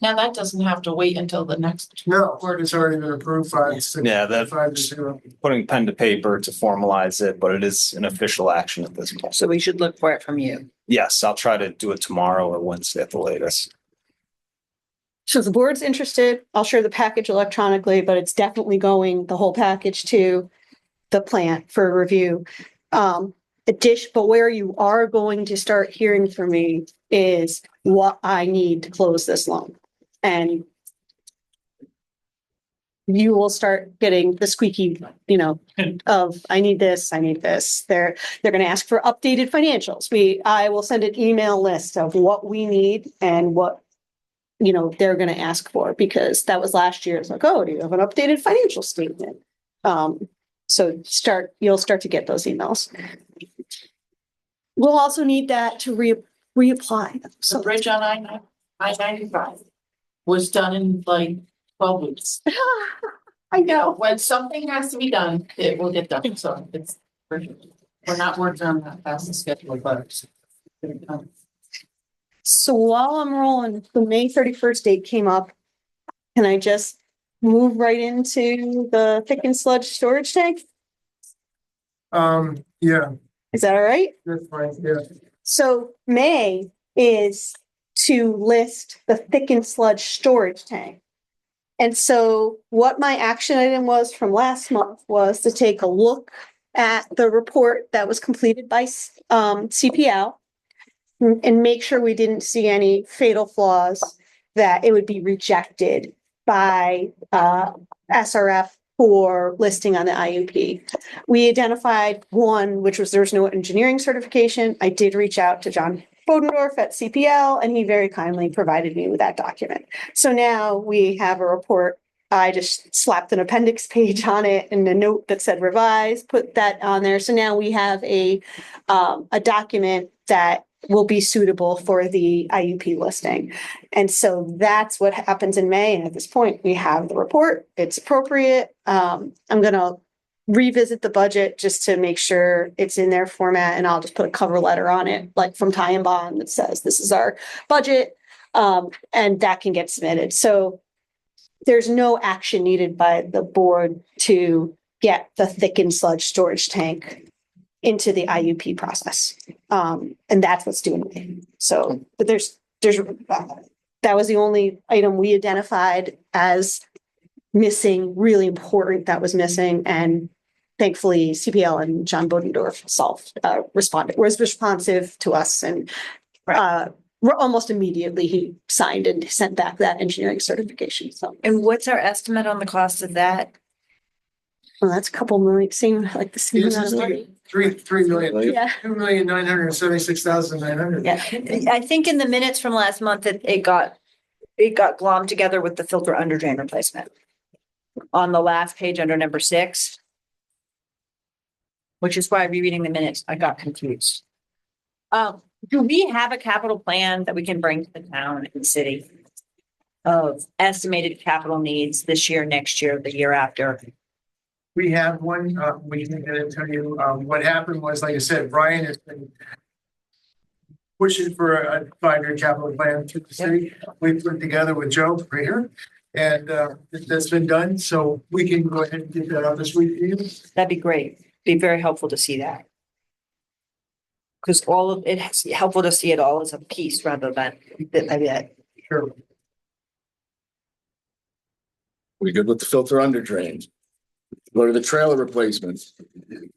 Now that doesn't have to wait until the next. No, it's already been approved 5-6. Yeah, that- 5-0. Putting pen to paper to formalize it, but it is an official action at this point. So we should look for it from you. Yes, I'll try to do it tomorrow or Wednesday at the latest. So if the board's interested, I'll share the package electronically, but it's definitely going, the whole package to the plant for review. But where you are going to start hearing from me is what I need to close this loan. And you will start getting the squeaky, of I need this, I need this. They're gonna ask for updated financials. I will send an email list of what we need and what they're gonna ask for, because that was last year. It's like, oh, do you have an updated financial statement? So you'll start to get those emails. We'll also need that to reapply. The So bridge on I-95 was done in like 12 weeks. I know. When something has to be done, it will get done. So we're not working on that fast as schedule, but. So while I'm rolling, the May 31st date came up. Can I just move right into the thick and sludge storage tank? Yeah, Is that all right? that's fine, yeah. So May is to list the thick and sludge storage tank. And so what my action item was from last month was to take a look at the report that was completed by CPL and make sure we didn't see any fatal flaws, that it would be rejected by SRF for listing on the IUP. We identified one, which was there's no engineering certification. I did reach out to John Bodendorf at CPL, and he very kindly provided me with that document. So now we have a report. I just slapped an appendix page on it and a note that said revise, put that on there. So now we have a document that will be suitable for the IUP listing. And so that's what happens in May. And at this point, we have the report. It's appropriate. I'm gonna revisit the budget just to make sure it's in their format, and I'll just put a cover letter on it, like from Ty and Bond, that says this is our budget. And that can get submitted. So there's no action needed by the board to get the thick and sludge storage tank into the IUP process. And that's what's doing it. So, but there's, that was the only item we identified as missing, really important that was missing. And thankfully CPL and John Bodendorf was responsive to us, and almost immediately he signed and sent back that engineering certification. So, And what's our estimate on the cost of that? well, that's a couple million, seem like the same It's amount just of like money. 3 million, Yeah. 2,976,900. Yeah. I think in the minutes from last month, it got glommed together with the filter under drain replacement. On the last page under number 6. Which is why rereading the minutes, I got confused. Do we have a capital plan that we can bring to the town and city? Of estimated capital needs this year, next year, the year after? We have one, we can get into you, what happened was, like I said, Brian has been pushing for a 5-year capital plan through the city. We put together with Joe Prater, and that's been done, so we can go ahead and get that out this week. That'd be great. Be very helpful to see that. Because all of it is helpful to see it all as a piece rather than bit by bit. Sure. We good with the filter under drains? Go to the trailer replacement,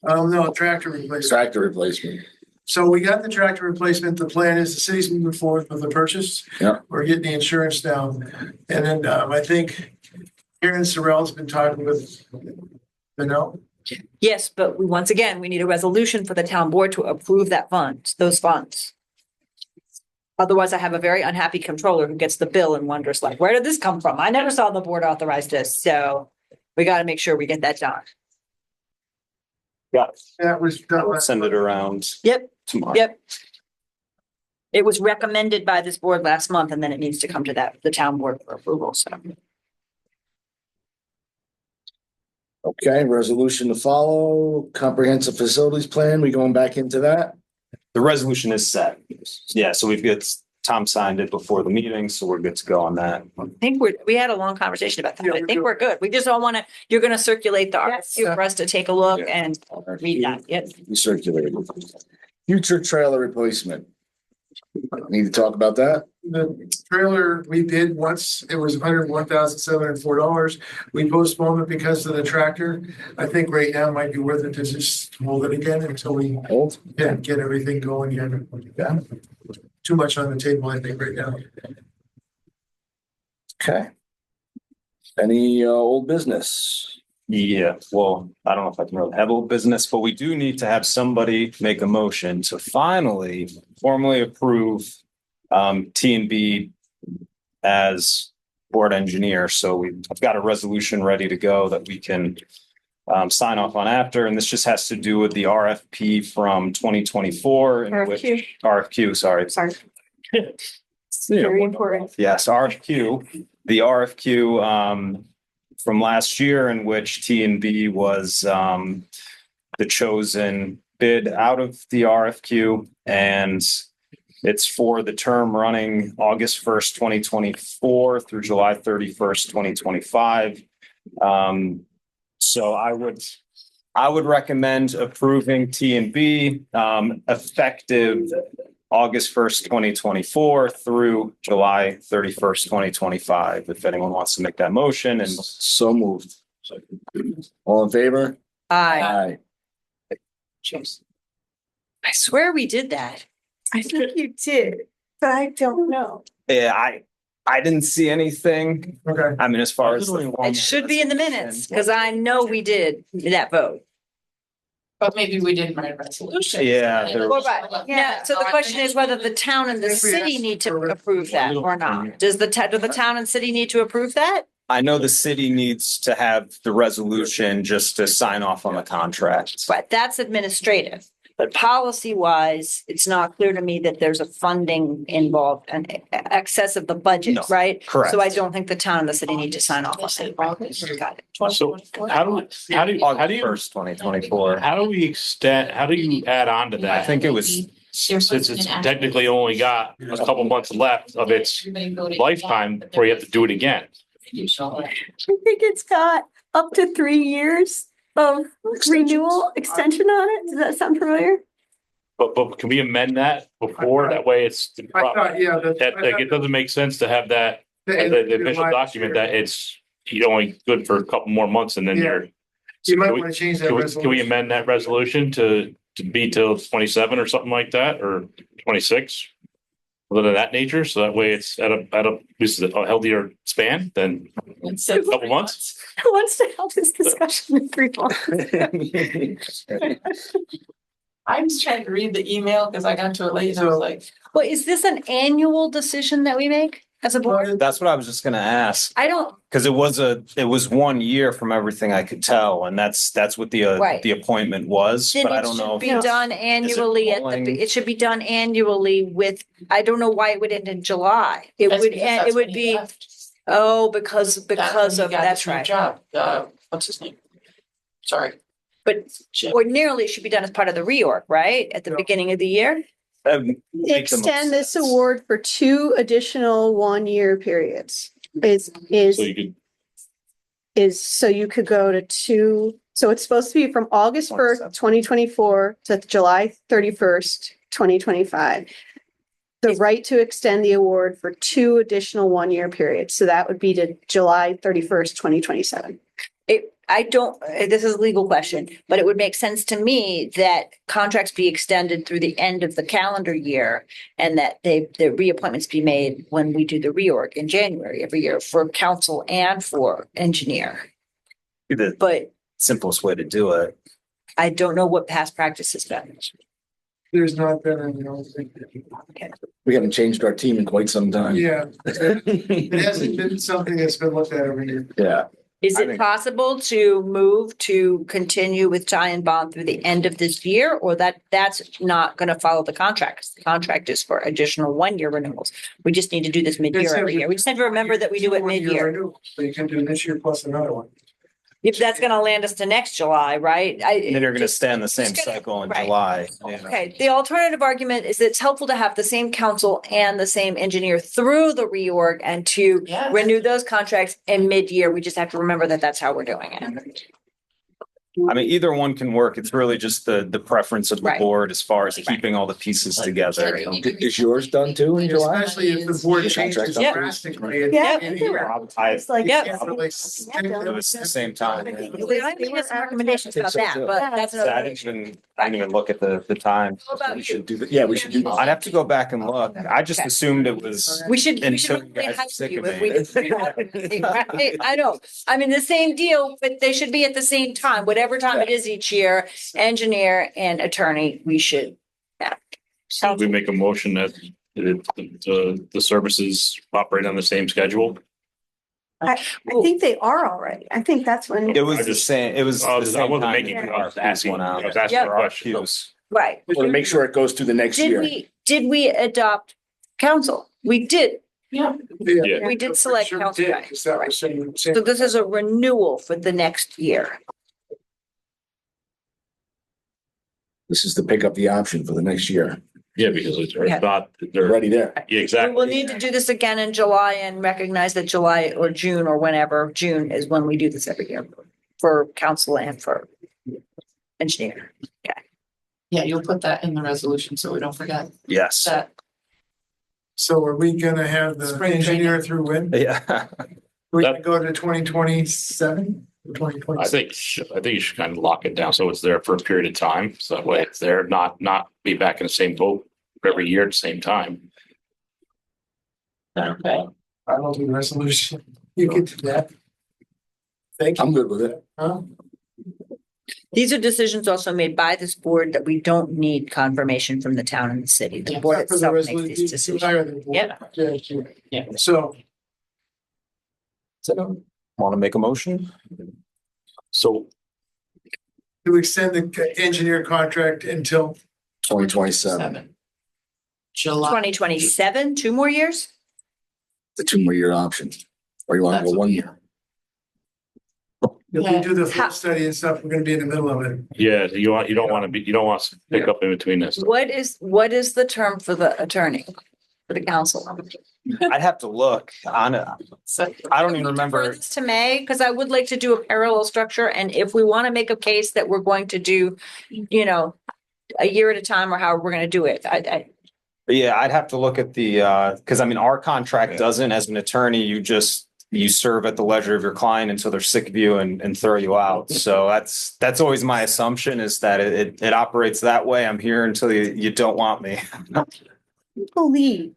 No, tractor replacement. tractor replacement. So we got the tractor replacement. The plan is the city's moving forward with the purchase. Yeah. We're getting the insurance down. And then, I think Karen Sorrell's been talking with, Yes, but once again, we need a resolution for the town board to approve those funds. Otherwise, I have a very unhappy controller who gets the bill and wonders like, where did this come from? I never saw the board authorize this, so we gotta make sure we get that done. Got it. that was. I'll send it around Yep, tomorrow. yep. It was recommended by this board last month, and then it needs to come to the town board for approval, so. Okay, resolution to follow, comprehensive facilities plan, we going back into that? The resolution is set. Yeah, so we've got, Tom signed it before the meeting, so we're good to go on that. I think we had a long conversation about that. Yeah, I we think do. we're good. We just don't want to, you're going to circulate the Yes. RFQ for us to take a look Yeah. and read that. Yep. We circulated. Future trailer replacement. Need to talk about that? The trailer we did once, it was $101,704. We postponed it because of the tractor. I think right now it might be worth it to just hold it again until we Hold. get everything going again. Yeah. Too much on the table, I think, right now. Okay. Any old business? Yeah, well, I don't know if I can really have a business, but we do need to have somebody make a motion to finally formally approve T and B as board engineer. So I've got a resolution ready to go that we can sign off on after, and this just has to do with the RFP from 2024. RFQ, sorry. Sorry. Very important. Yes, RFQ, the RFQ from last year in which T and B was the chosen bid out of the RFQ, and it's for the term running August 1st, 2024 through July 31st, 2025. So I would recommend approving T and B effective August 1st, 2024 through July 31st, 2025. If anyone wants to make that motion, and So moved. All in favor? I Aye. I swear we did that. I think you did, but I don't know. yeah, I didn't see anything. Okay. I mean, as far as It should be in the minutes because I know we did that vote. But maybe we didn't write a resolution. Yeah, there was- Yeah, so the question is whether the town and the city need to approve that or not. Do the town and city need to approve that? I know the city needs to have the resolution just to sign off on the contract. But that's administrative. But policy wise, it's not clear to me that there's a funding involved and excess of the budget, No, right? correct. So I don't think the town and the city need to sign off on it. Got it. So how do you, August 1st, 2024. how do you add on to I that? think it was, Since it's technically only got a couple months left of its lifetime before you have to do it again. I think it's got up to 3 years of renewal extension on it. Does that sound familiar? But can we amend that before? That way it's. I thought, yeah. That, like, it doesn't make sense to have that, the official document that it's, you're only good for a couple more months and then you're. You might Can we- want to change that Can we resolution. amend that resolution to be till 27 or something like that, or 26? Something of that nature, so that way it's at a healthier span than a couple months. Who wants to have this discussion in 3 months? I'm just trying to read the email because I got to it late and I was like, Well, is this an annual decision that we make as a board? that's what I was just gonna ask. I don't, Cause it was 1 year from everything I could tell, and that's what Right. the appointment was, then but I it don't know. should if be done annually rolling? it should be done annually with, I don't know why it would end in July. It that's would, because end. that's it when would he be, left. oh, because That's when he of, got that's this new right. Job, what's his name? Sorry. But Jim. ordinarily it should be done as part of the reorg, right? At the Yeah. beginning of the year? That would make the most Extend this sense. award for 2 additional 1-year periods. Is so you could go to 2, so it's supposed to be from August 1st, 2024 to July 31st, 2025. The right to extend the award for 2 additional 1-year periods. So that would be to July 31st, 2027. I don't, this is a legal question, but it would make sense to me that contracts be extended through the end of the calendar year and that the reappointments be made when we do the reorg in January every year for council and for engineer. The But simplest way to do it. I don't know what past practice has been. There's not been, you know, We haven't changed our team in quite some time. yeah, it hasn't been something that's been looked at every year. Yeah. Is I it think- possible to move to continue with Ty and Bond through the end of this year, or that's not gonna follow the contract? 'Cause the contract is for additional 1-year renewals. We just need to do this mid-year every year. We just have to remember that we do it mid-year. So you can do this year plus another one. If that's gonna land us to next July, right? And then you're gonna stay in the same just gonna- cycle in right. July. Yeah. Okay, the alternative argument is that it's helpful to have the same council and the same engineer through the reorg and to Yeah. renew those contracts in mid-year. We just have to remember that that's how we're doing it. I mean, either one can work. It's really just the preference of the Right. board as far as keeping all the pieces together. Is yours done too in July? Especially if the board changes Yep. drastically. and- Yeah, and- I, It's like. Yep. Yeah, like, it was the same time. I think have some recommendations about that, but that's So I another. didn't even look at the time. How about We you? should do that. Yeah, we should do that. I'd have to go back and look. I just Okay. assumed it was. We should Until you really guys are hire sick you of if me. we did. I know. I mean, the same deal, but they should be at the same time, whatever time it is each year, engineer and attorney, we should. Yeah. So we make a motion that the services operate on the same schedule. I think they are already. I think that's when. It was I the just- same, it was. I the same wasn't time making, the I was RFPs asking, went out. I was asking Yep. a question. RFQs. Right. Want to make sure it goes to the next year. Did we adopt council? We did. Yeah. We did select Sure council. did, Right. 'cause that was same- same- So this is a renewal for the next year. This is to pick up the option for the next year. Yeah, because it's Yeah. not, They're they're, already there. yeah, We will exactly. need to do this again in July and recognize that July or June or whenever, June is when we do this every year for council and for engineer. Yeah, you'll put that in the resolution so we don't forget Yes. that. So are we gonna have the Spring engineer through when? Yeah. We can go to 2027 or 2026? I think you should kind of lock it down so it's there for a period of time. So that way it's there, not be back in the same boat every year at the same time. Okay. I will do the resolution. You can do that. Thank you. I'm good with it. Huh? These are decisions also made by this board that we don't need confirmation from the town and the city. The board Except for the itself makes resolution, these you decisions. hire the board. Yeah. Yeah, sure. Yeah. So Want to make a motion? So to extend the engineer contract until 2027, July. 2027, 2 more years? the 2-more-year option. Or you want to That's go what- 1 year? if we do the How- full study and stuff, we're gonna be in the middle of it. yeah, you don't want to pick up in between this. What is the term for the attorney, for the council? I'd have to look on it. So I don't even Defer remember. this To May, because I would like to do a parallel structure, and if we want to make a case that we're going to do, a year at a time or however we're gonna do it, But yeah, I'd have to look at the, because I mean, our contract doesn't, as an attorney, you serve at the leisure of your client until they're sick of you and throw you out. So that's always my assumption is that it operates that way. I'm here until you don't want me. Believe,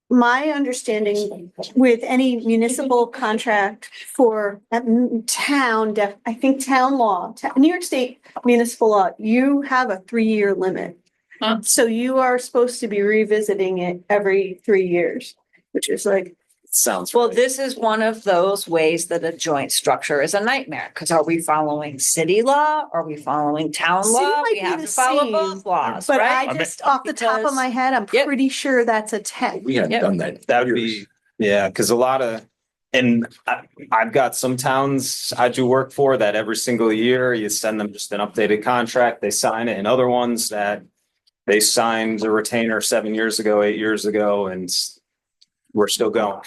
my understanding with any municipal contract for a town, I think town law, New York State municipal law, you have a 3-year limit. Huh. So you are supposed to be revisiting it every 3 years, which is like, Sounds well, right. this is one of those ways that a joint structure is a nightmare, because are we following city law? Are we following town City law? might We be have the to follow same, both laws, but right? I just, off the top of Because- my head, I'm Yep. pretty sure that's a 10. We haven't Yep. done that. That would be, yeah, because a lot of, and I've got some towns I do work for that every single year you send them just an updated contract, they sign it, and other ones that they signed a retainer 7 years ago, 8 years ago, and we're still going.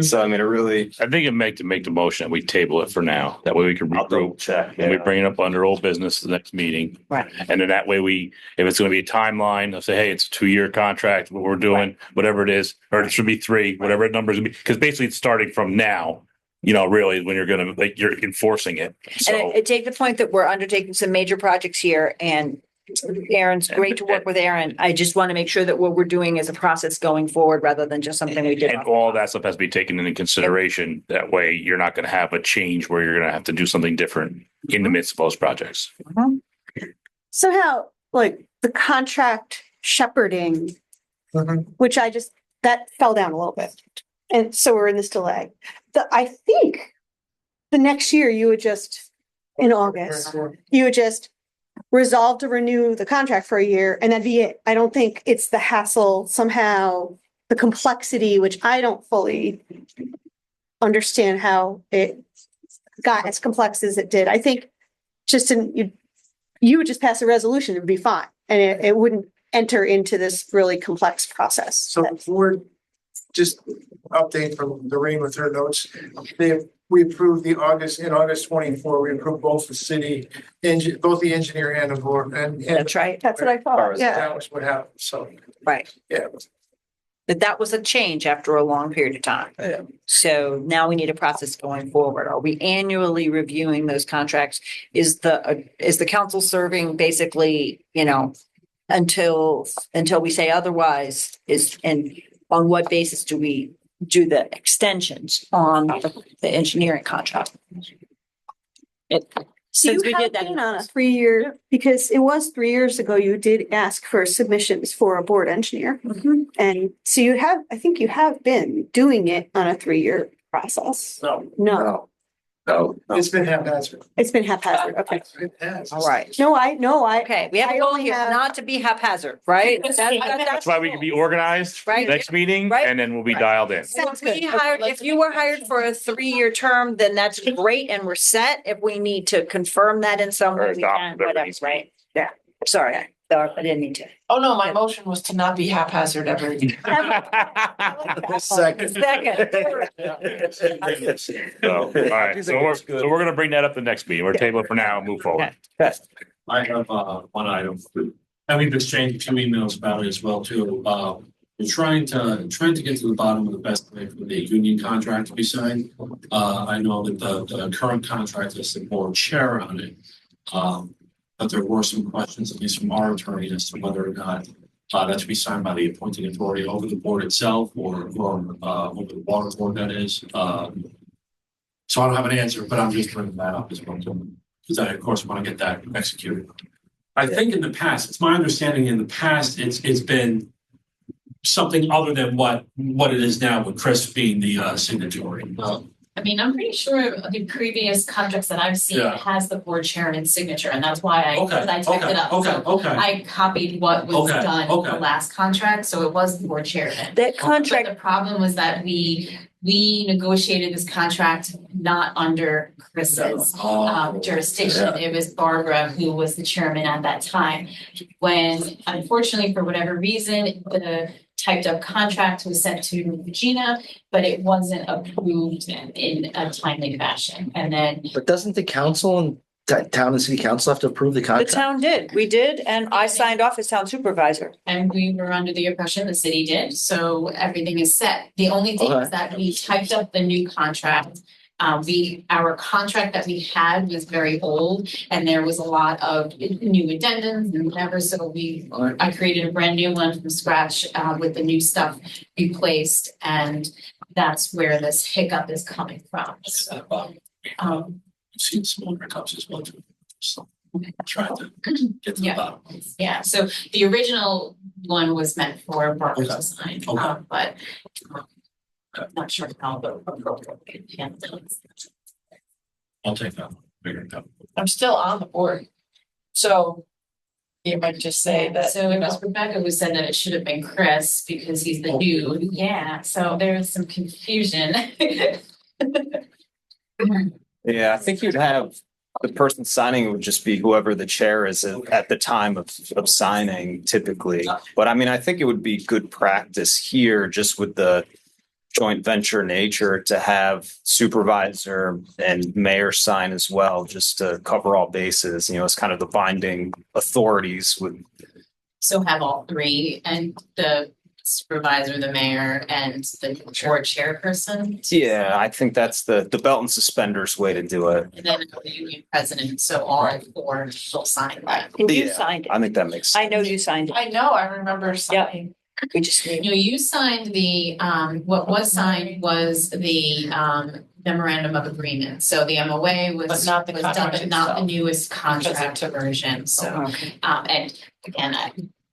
So I mean, it really, I think it make the motion that we table it for now. That way we can I'll double regroup check. and we bring it up under old business the next meeting. Right. And then that way if it's going to be a timeline, they'll say, hey, it's a 2-year contract, what we're doing, whatever it is, or it should be 3, whatever the numbers be. Because basically it's starting from now, really when you're going to, like, you're enforcing it. And So. I take the point that we're undertaking some major projects here and Aaron's great to work with Aaron. I just want to make sure that what we're doing is a process going forward rather than just something we did. And all that stuff has to be taken into consideration. That way you're not going to have a change where you're going to have to do something different in the midst of those projects. Somehow, like the contract shepherding, which that fell down a little bit. And so we're in this delay. I think the next year you would just, in August, you would just resolve to renew the contract for a year and that'd be it. I don't think it's the hassle somehow, the complexity, which I don't fully understand how it got as complex as it did. I think just you would just pass a resolution, it would be fine. And it wouldn't enter into this really complex process. So before, just update from Doreen with her notes. We approved in August 24, we approved both the city, both the engineer and the board and. That's right. That's what I thought, yeah. That was what happened, so, Right. yeah. That was a change after a long period of time. Yeah. So now we need a process going forward. Are we annually reviewing those contracts? Is the council serving basically, until we say otherwise and on what basis do we do the extensions on the engineering contract? Since we did that. On a 3-year, because it was 3 years ago, you did ask for submissions for a board engineer. And so I think you have been doing it on a 3-year process. No, It's been haphazard. it's been haphazard. Okay. It has. All right. No, I. Okay, we have a I goal only here have- not to be haphazard, right? That's why we can be organized Right. next meeting Right. and then we'll be dialed in. Sounds If we good. hired, if you were hired for a 3-year term, then that's great and we're set. If we need to confirm that in some way, Or we adopt can, whatever whatever, needs to be. right? Yeah, sorry, I didn't mean to. Oh, no, my motion was to not be haphazard ever again. Second. So, all right, so we're gonna bring that up the next meeting. We're tabling for now, and move forward. I have one item, and we've exchanged 2 emails about it as well too. We're trying to get to the bottom of the best way for the union contract to be signed. I know that the current contract has the board chair on it. But there were some questions, at least from our attorney, as to whether or not that should be signed by the appointing authority over the board itself or over the water board, that is. So I don't have an answer, but I'm just bringing that up as well too, because I, of course, want to get that executed. I think in the past, it's my understanding in the past, it's been something other than what it is now with Chris being the signatory. I mean, I'm pretty sure the previous contracts that I've seen Yeah. has the board chairman's signature, and that's why I Okay, typed okay, it up. okay, So okay. I copied what was Okay, done in the okay. last contract, so it was the board chairman. That But contract, the problem was that we negotiated this contract not under Chris's jurisdiction. It was Barbara who was the chairman at that time. When unfortunately, for whatever reason, the typed up contract was sent to Regina, but it wasn't approved in a timely fashion. And then But doesn't the council and town and city council have to approve the the contract? town did, we did, and I signed off as town supervisor. And we were under the impression the city did, so everything is set. The only thing is that we typed up the new contract. Our contract that we had was very old and there was a lot of new addendums and whatever, so I created a brand new one from scratch, with the new stuff replaced, and that's where this hiccup is coming from, so. I've seen small hiccups as well too. So trying to get to the Yeah. bottom. Yeah, so the original one was meant for Barbara Okay. to sign, Okay. but I'm not sure how the appropriate handle is. I'll take that one. Figure it out. I'm still on the board. So you might just say that, So it was Rebecca who said that it should have been Chris because he's the new, yeah, so there was some confusion. Yeah, I think you'd have, the person signing would just be whoever the chair is at the time of signing typically. But I mean, I think it would be good practice here, just with the joint venture nature to have supervisor and mayor sign as well, just to cover all bases, you know, it's kind of the binding authorities with. So have all three and the supervisor, the mayor and the board chairperson. Yeah, I think that's the belt and suspenders way to do it. And then the union president, so all four will sign that. And you Yeah, signed I it. think that makes. I know you signed it. I know, I remember signing. We just need. No, you signed the, what was signed was the, memorandum of agreement. So the MOA was. But not the was done, contract but not the itself. newest contract took- version, so. Okay. And again,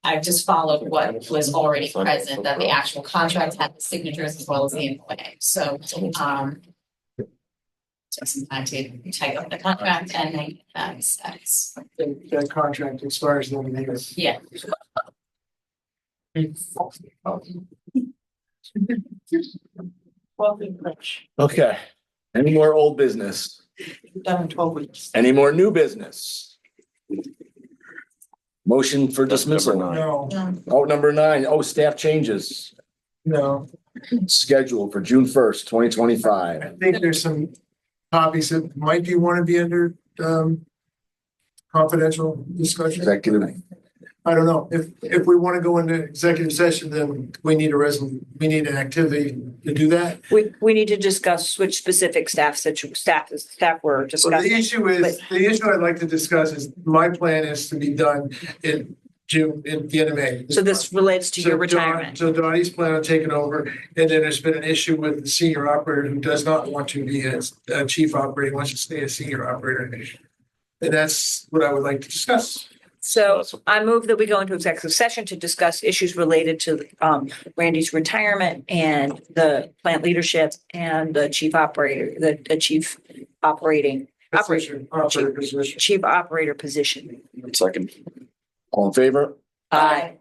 I just followed what was already present, that the actual contract had the signatures as well as the MOA, so, took some time to type up the contract and then that's, That contract expires in the next. yeah. Well, Rich, Okay. Any more old business? done in 12 weeks. Any more new business? Motion for dismissal. No, Oh, number 9. Oh, staff changes. no, Scheduled for June 1st, 2025. I think there's some copies that might be, want to be under, confidential discussion. Executive. I don't know. If we want to go into executive session, then we need we need an activity to do that. We need to discuss which specific staff were So the discussing. issue is, the issue I'd like to discuss is my plan is to be done in June, in the end of May. So this relates to your So retirement. So Dottie's plan on taking over, and then there's been an issue with the senior operator who does not want to be a chief operator, wants to stay a senior operator. And that's what I would like to discuss. So I move that we go into executive session to discuss issues related to Randy's retirement and the plant leadership and the chief operator, the chief operating Operator position. chief operator position. Second. All in favor? Aye.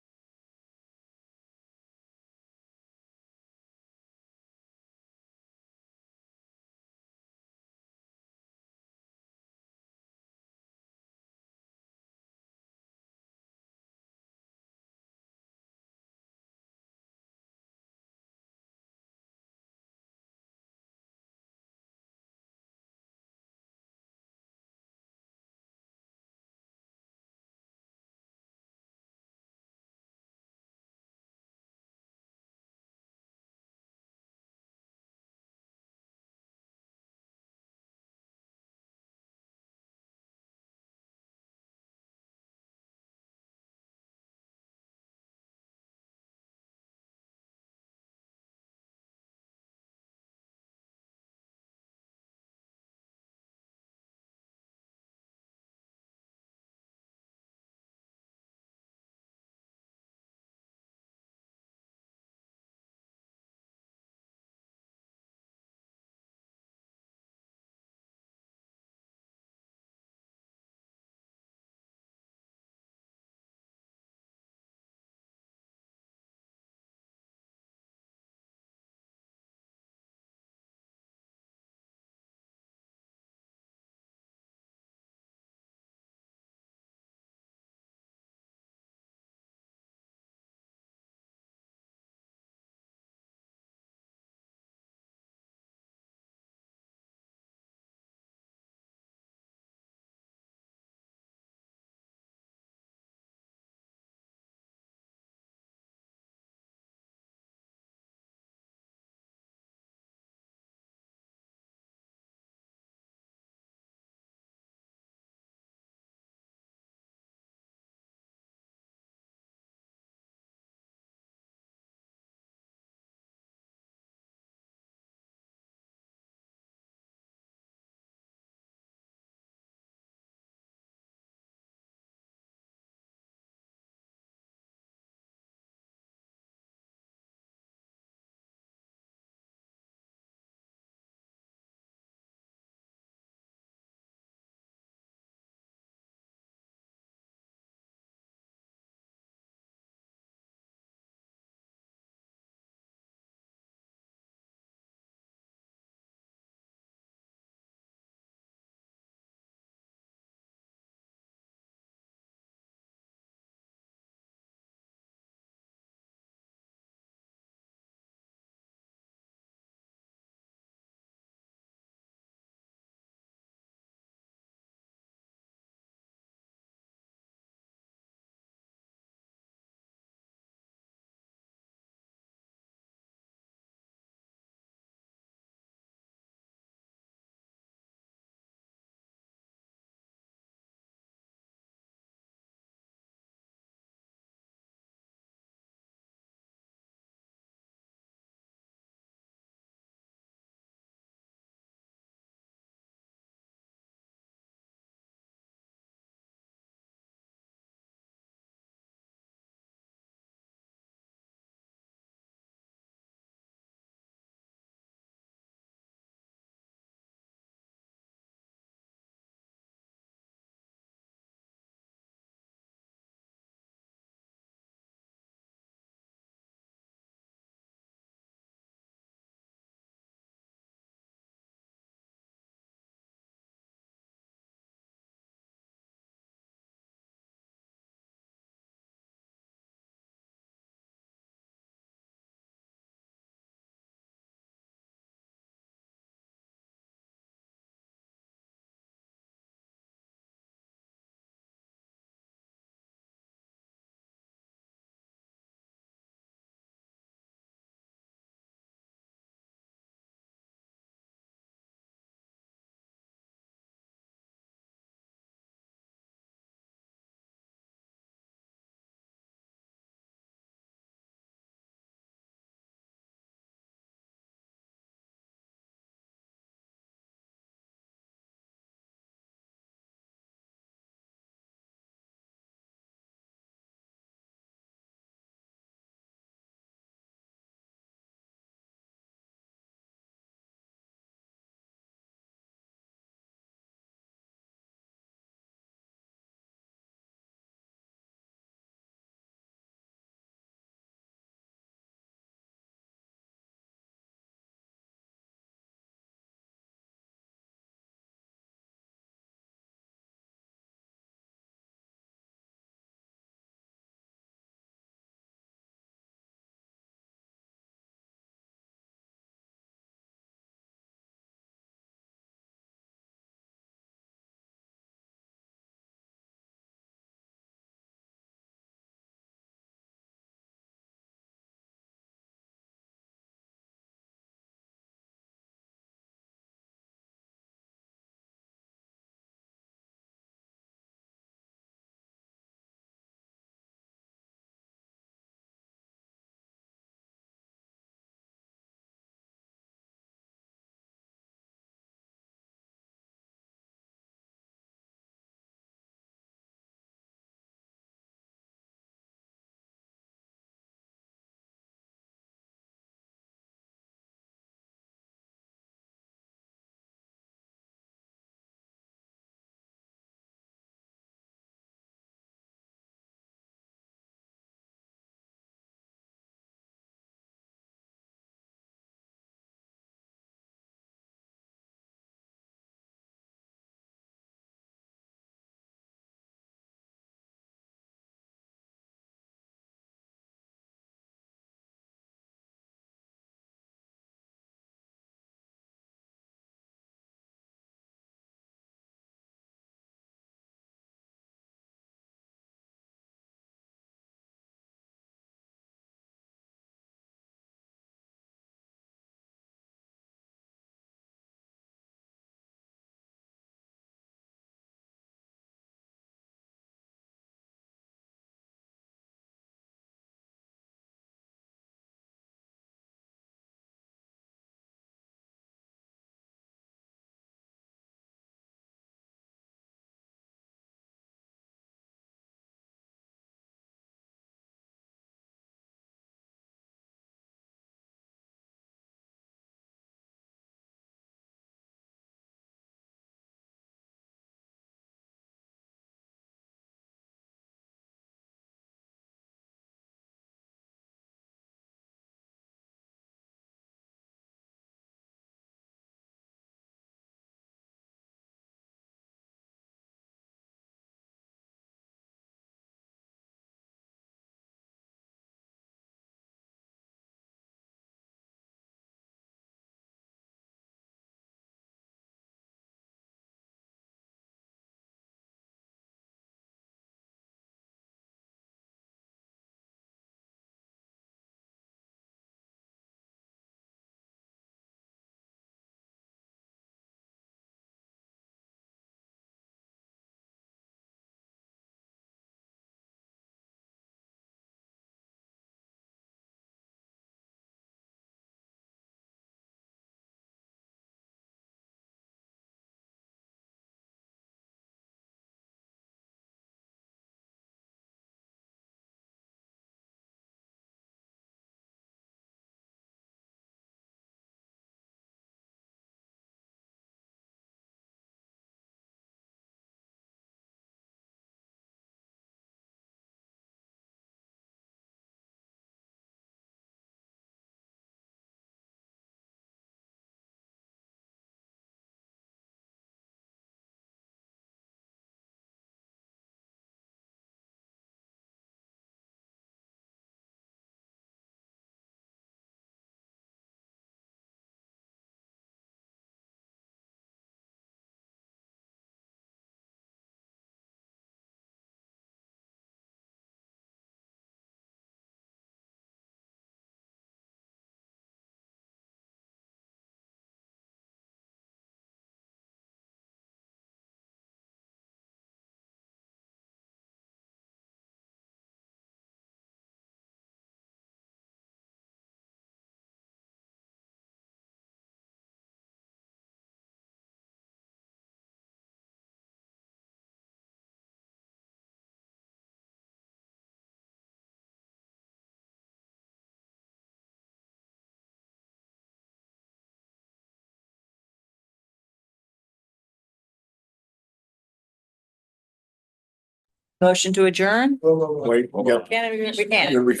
Motion to adjourn? Wait, we got. We can't. Here we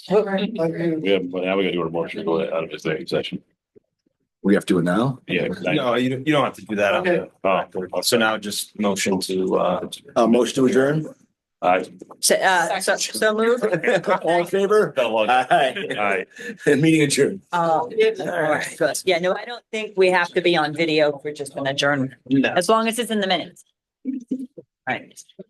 Yeah, but now we gotta do a motion to go out of executive session. we have to do it now? Yeah. No, you don't have to do that. Okay. So now just motion to, Motion to adjourn? So move. All in favor? Aye. Meeting adjourned. All right, good. Yeah, no, I don't think we have to be on video for just an adjournment, no. as long as it's in the minutes. Right.